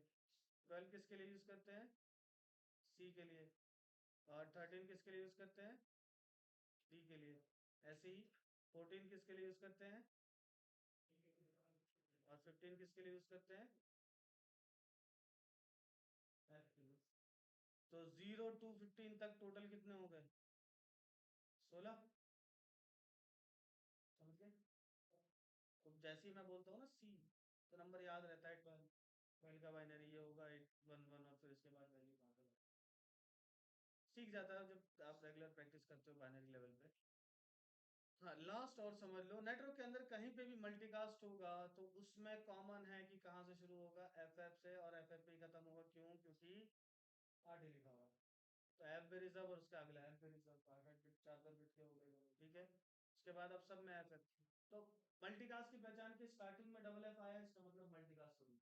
12 किसके लिए यूज करते हैं, सी के लिए। और 13 किसके लिए यूज करते हैं, डी के लिए। ऐसे ही 14 किसके लिए यूज करते हैं और 15 किसके लिए यूज करते हैं एफ के लिए। तो 0 to 15 तक टोटल कितने हो गए 16। समझ गए। तो जैसे ही मैं बोलता हूँ ना सी तो नंबर याद रहता है 12। 12 का बाइनरी ये होगा 811 और फिर इसके बाद वैल्यू कहाँ पे सीख जाता है जब आप रेगुलर प्रैक्टिस करते हो बाइनरी लेवल पे। हाँ लास्ट और समझ लो नेटवर्क के अंदर कहीं पे भी मल्टीकास्ट होगा तो उसमें कॉमन है कि कहाँ से शुरू होगा एफ से और एफ पे खत्म होगा। क्यों क्योंकि आठ ही लिखा हुआ है। तो एफ बे रिजर्व और उसका अगला एफ बे रिजर्व 8 बिट 4 बिट के हो गए दोनों, ठीक है। उसके बाद अब सब में एफ है। तो मल्टीकास्ट की पहचान की स्टार्टिंग में डबल एफ आया इसका मतलब मल्टीकास्ट होगी।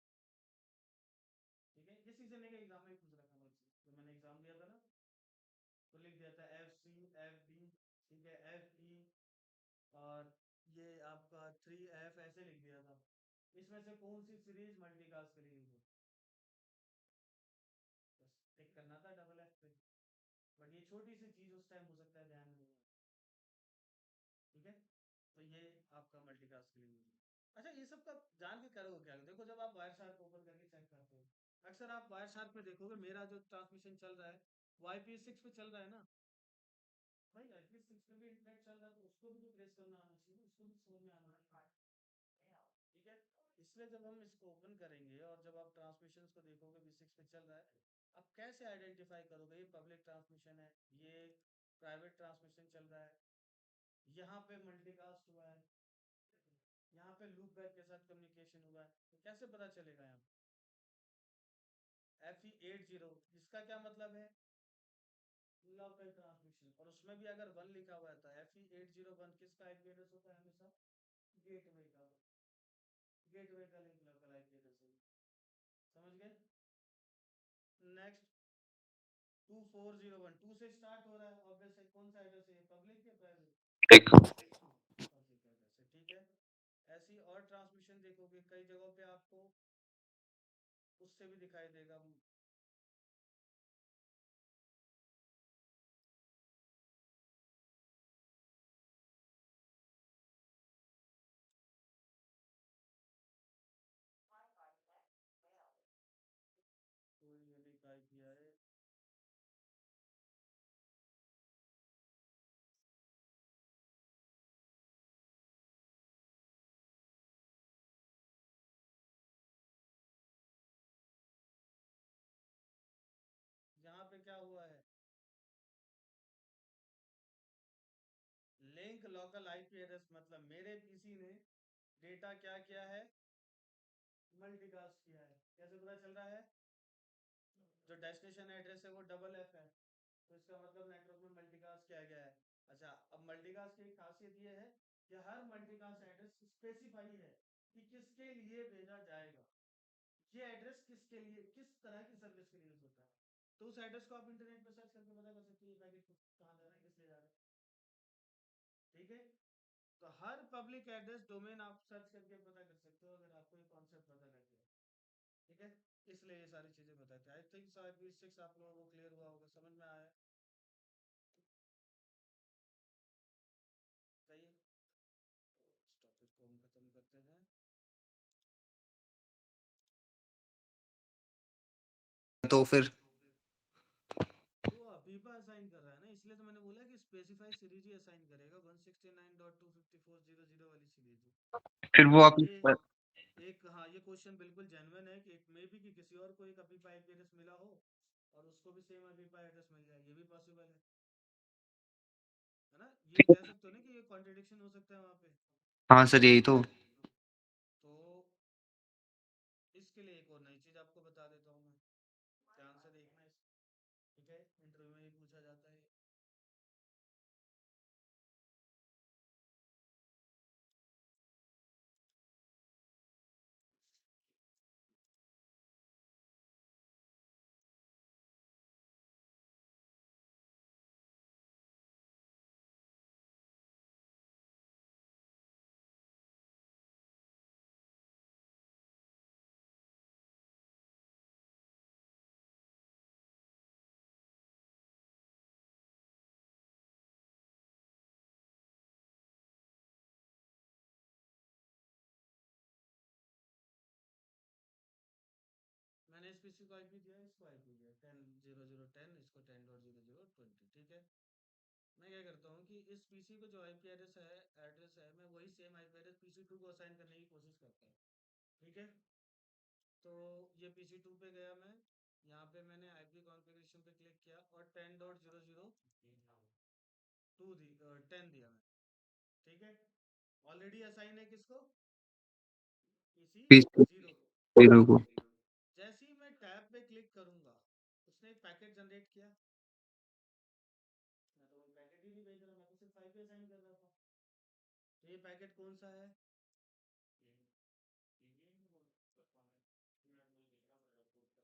ठीक है ये सीजन के एग्जाम में पूछ रखा मुझसे तो मैंने एग्जाम दिया था ना तो लिख दिया था एफ सी एफ बी ठीक है एफ ई और ये आपका 3F ऐसे लिख दिया था। इसमें से कौन सी सीरीज मल्टीकास्ट के लिए यूज हो बस टिक करना था डबल एफ पे। बट ये छोटी सी चीज उस टाइम हो सकता है ध्यान नहीं है। ठीक है तो ये आपका मल्टीकास्ट के लिए यूज है। अच्छा ये सब का जान के करोगे क्या देखो जब आप वायर शार्प ओपन करके चेक करते हो अक्सर आप वायर शार्प में देखोगे मेरा जो ट्रांसमिशन चल रहा है YP6 पे चल रहा है ना भाई IP6 पे भी इंटरनेट चल रहा है तो उसको भी तो ट्रेस करना आना चाहिए उसको भी समझ में आना चाहिए। ठीक है इसलिए जब हम इसको ओपन करेंगे और जब आप ट्रांसमिशन को देखोगे V6 पे चल रहा है अब कैसे आइडेंटिफाई करोगे ये पब्लिक ट्रांसमिशन है ये प्राइवेट ट्रांसमिशन चल रहा है यहाँ पे मल्टीकास्ट हुआ है यहाँ पे लूप बैक के साथ कम्युनिकेशन हुआ है तो कैसे पता चलेगा यहाँ पे FE80 इसका क्या मतलब है लोकल ट्रांसमिशन और उसमें भी अगर 1 लिखा हुआ है तो FE801 किसका आईपी एड्रेस होता है हमेशा गेटवे का। गेटवे का लिंक लोकल आईपी एड्रेस है। समझ गए। नेक्स्ट 2401 2 से स्टार्ट हो रहा है ऑब्वियसली कौन सा एड्रेस है पब्लिक या प्राइवेट पब्लिक एड्रेस है। ठीक है ऐसी और ट्रांसमिशन देखोगे कई जगहों पे आपको उससे भी दिखाई देगा। कोई यूनिक आईपी है यहाँ पे क्या हुआ है लिंक लोकल आईपी एड्रेस मतलब मेरे पीसी ने डेटा क्या किया है मल्टीकास्ट किया है। कैसे पता चल रहा है जो डेस्टिनेशन एड्रेस है वो डबल एफ है तो इसका मतलब नेटवर्क में मल्टीकास्ट किया गया है। अच्छा अब मल्टीकास्ट की खासियत ये है कि हर मल्टीकास्ट एड्रेस स्पेसिफाई है कि किसके लिए भेजा जाएगा ये एड्रेस किसके लिए किस तरह की सर्विस के लिए यूज होता है। तो उस एड्रेस को आप इंटरनेट पर सर्च करके पता कर सकते हो ये पैकेट कहाँ जा रहा है किस लिए जा रहा है। ठीक है तो हर पब्लिक एड्रेस डोमेन आप सर्च करके पता कर सकते हो अगर आपको ये कॉन्सेप्ट पता लग गया। ठीक है इसलिए ये सारी चीजें बताते हैं। आई थिंक सो IP6 आप लोगों को क्लियर हुआ होगा समझ में आया। सही है तो इस टॉपिक को हम खत्म करते हैं। तो फिर वो अबीबा असाइन कर रहा है ना इसलिए तो मैंने बोला कि स्पेसिफाई सीरीज ही असाइन करेगा 169.254.0 वाली सीरीज। फिर वो और आप ये एक हाँ ये क्वेश्चन बिल्कुल जेन्युइन है कि इट मे बी कि किसी और को एक अबीबा आईपी एड्रेस मिला हो और उसको भी सेम अबीबा एड्रेस मिल जाए ये भी पॉसिबल है ना। ये कह सकते हो ना कि ये कॉन्ट्रडिक्शन हो सकता है वहाँ पे। हाँ सर यही तो तो इसके लिए एक और नई चीज आपको बता देता हूँ मैं ध्यान से देखना इस। ठीक है इंटरव्यू में ही पूछा जाता है। इस पीसी को आईपी दिया, इसको आईपी दिया 10.00.10, इसको 10.00.20, ठीक है। मैं क्या करता हूँ कि इस पीसी को जो आईपी एड्रेस है मैं वही सेम आईपी एड्रेस पीसी 2 को असाइन करने की कोशिश करता हूँ, ठीक है। तो ये पीसी 2 पे गया मैं, यहाँ पे मैंने आईपी कॉन्फ़िगरेशन पे क्लिक किया और 10.00.2 10 दिया मैं, ठीक है। ऑलरेडी असाइन है किसको, पीसी पीसी 0 को। 0 को। जैसे ही मैं टैब पे क्लिक करूंगा उसने एक पैकेट जनरेट किया, मैं तो वो पैकेट ही नहीं भेज रहा, मैं तो सिर्फ आईपी असाइन कर रहा था। तो ये पैकेट कौन सा है,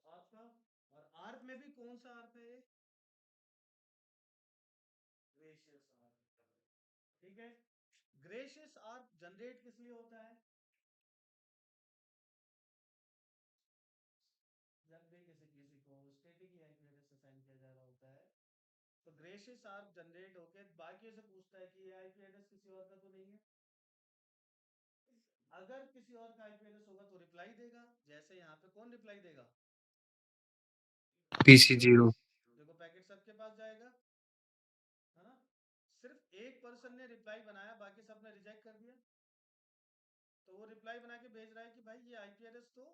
आपका। और आर्प में भी कौन सा आर्प है, ये ग्रेशियस आर्प, ठीक है। ग्रेशियस आर्प जनरेट किस लिए होता है, जब भी किसी पीसी को स्टैटिक आईपी एड्रेस असाइन किया जा रहा होता है तो ग्रेशियस आर्प जनरेट होके बाकियों से पूछता है कि ये आईपी एड्रेस किसी और का तो नहीं है। अगर किसी और का आईपी एड्रेस होगा तो रिप्लाई देगा, जैसे यहाँ पे कौन रिप्लाई देगा, पीसी 0। देखो पैकेट सबके पास जाएगा, है ना। सिर्फ एक पर्सन ने रिप्लाई बनाया, बाकी सब ने रिजेक्ट कर दिया। तो वो रिप्लाई बना के भेज रहा है कि भाई ये आईपी एड्रेस तो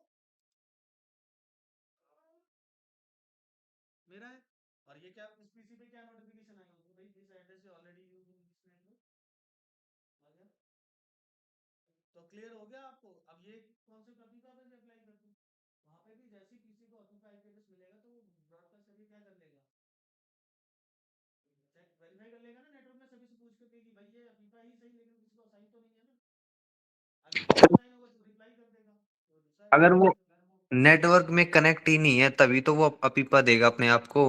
मेरा है। और ये क्या इस पीसी पे क्या नोटिफिकेशन आएगा, तो भाई this address is already used in this network, आ गया। तो क्लियर हो गया आपको। अब ये कॉन्सेप्ट अभी का मैं अप्लाई कर दूं, वहां पे भी जैसे किसी को अपना आईपी एड्रेस मिलेगा तो वो ब्रॉडकास्ट करके क्या कर लेगा, चेक वेरीफाई कर लेगा ना नेटवर्क में सभी से पूछ करके कि भाई ये अफीफा ही सही, लेकिन किसी को असाइन तो नहीं है ना। अगर किसी को असाइन होगा तो रिप्लाई कर देगा, तो दूसरा अगर एड्रेस वो दे देगा। नेटवर्क में कनेक्ट ही नहीं है तभी तो वो अपीपा देगा अपने आप को।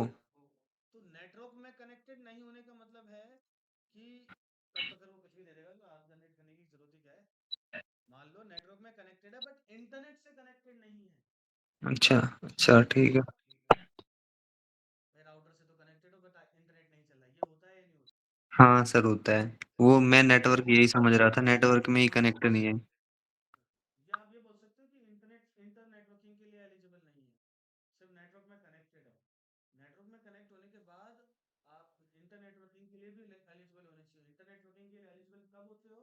तो नेटवर्क में कनेक्टेड नहीं होने का मतलब है कि तब तो फिर वो कुछ भी दे देगा, तो आप जनरेट करने की जरूरत ही क्या है। मान लो नेटवर्क में कनेक्टेड है बट इंटरनेट से कनेक्टेड नहीं है, अच्छा अच्छा, ठीक है। मैं राउटर से तो कनेक्टेड हो बट इंटरनेट नहीं चल रहा, ये होता है या नहीं होता। हाँ सर, होता है। वो मैं नेटवर्क तो यही समझ रहा था, नेटवर्क में ही कनेक्ट नहीं है। या आप ये बोल सकते हो कि इंटरनेट इंटर नेटवर्किंग के लिए एलिजिबल नहीं है, सिर्फ नेटवर्क में कनेक्टेड है। नेटवर्क में कनेक्ट होने के बाद आप इंटर नेटवर्किंग के लिए भी एलिजिबल होने चाहिए। इंटर नेटवर्किंग के लिए एलिजिबल कब होते हो,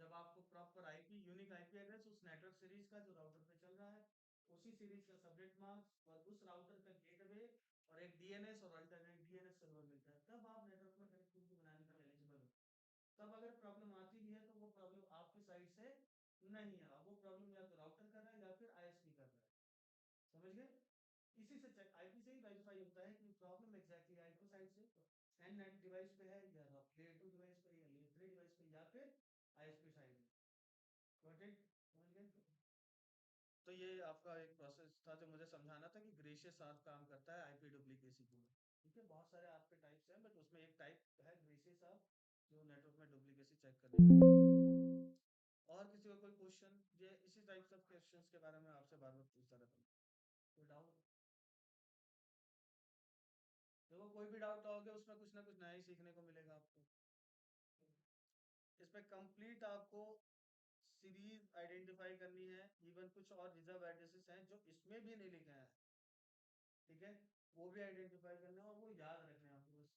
जब आपको proper IP unique IP address उस नेटवर्क सीरीज का जो राउटर पे चल रहा है, उसी सीरीज का सबनेट मास्क और उस राउटर का गेटवे और एक डीएनएस और अल्टरनेट डीएनएस सर्वर मिलता है, तब आप नेटवर्क में कनेक्टिविटी बनाने के लिए एलिजिबल हो। तब अगर प्रॉब्लम आती भी है तो वो प्रॉब्लम आपकी साइड से नहीं है, वो प्रॉब्लम या तो राउटर कर रहा है या फिर आईएसपी कर रहा है, समझ गए। इसी से चेक आईपी से ही वेरीफाई होता है कि प्रॉब्लम एग्जैक्टली आईपी साइड से एंड नेट डिवाइस पे है या लेयर 2 डिवाइस पे या लेयर 3 डिवाइस पे या फिर आईएसपी साइड में। गॉट इट, समझ गए। तो ये आपका एक प्रोसेस था जो मुझे समझाना था कि ग्रेशियस आर्प काम करता है आईपी डुप्लीकेसी के लिए, ठीक है। बहुत सारे आर्प के टाइप्स हैं बट उसमें एक टाइप है ग्रेशियस आर्प जो नेटवर्क में डुप्लीकेसी चेक करने के लिए यूज होता है। और किसी को कोई क्वेश्चन, ये इसी टाइप्स ऑफ क्वेश्चंस के बारे में आपसे बार बार पूछता रहता हूँ, कोई डाउट। देखो कोई भी डाउट आओगे उसमें कुछ ना कुछ नया ही सीखने को मिलेगा आपको। इसमें कंप्लीट आपको सीरीज आइडेंटिफाई करनी है, इवन कुछ और रिजर्व एड्रेसेस हैं जो इसमें भी नहीं लिखे हैं, ठीक है। वो भी आइडेंटिफाई करना है और वो याद रखना है आपको बस,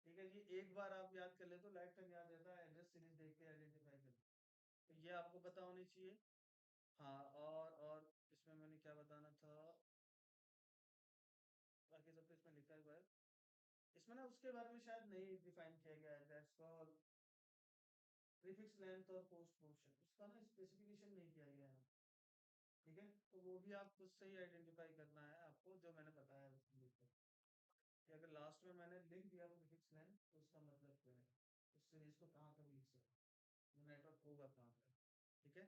ठीक है। ये एक बार आप याद कर ले तो लाइफ टाइम याद रहता है, एड्रेस सीरीज देख के आइडेंटिफाई करना, तो ये आपको पता होनी चाहिए। हाँ, और इसमें मैंने क्या बताना था, बाकी सब तो इसमें लिखा हुआ है। इसमें ना उसके बारे में शायद नहीं डिफाइन किया गया है, दैट्स कॉल्ड प्रीफिक्स लेंथ और पोस्ट पोर्शन, उसका ना स्पेसिफिकेशन नहीं किया गया है, ठीक है। तो वो भी आप खुद से ही आइडेंटिफाई करना है आपको, जो मैंने बताया उसमें लिखकर कि अगर लास्ट में मैंने लिख दिया प्रीफिक्स लेंथ तो उसका मतलब क्या है, उस सीरीज को कहाँ तक लिख सकते, नेटवर्क होगा कहाँ पर, ठीक है।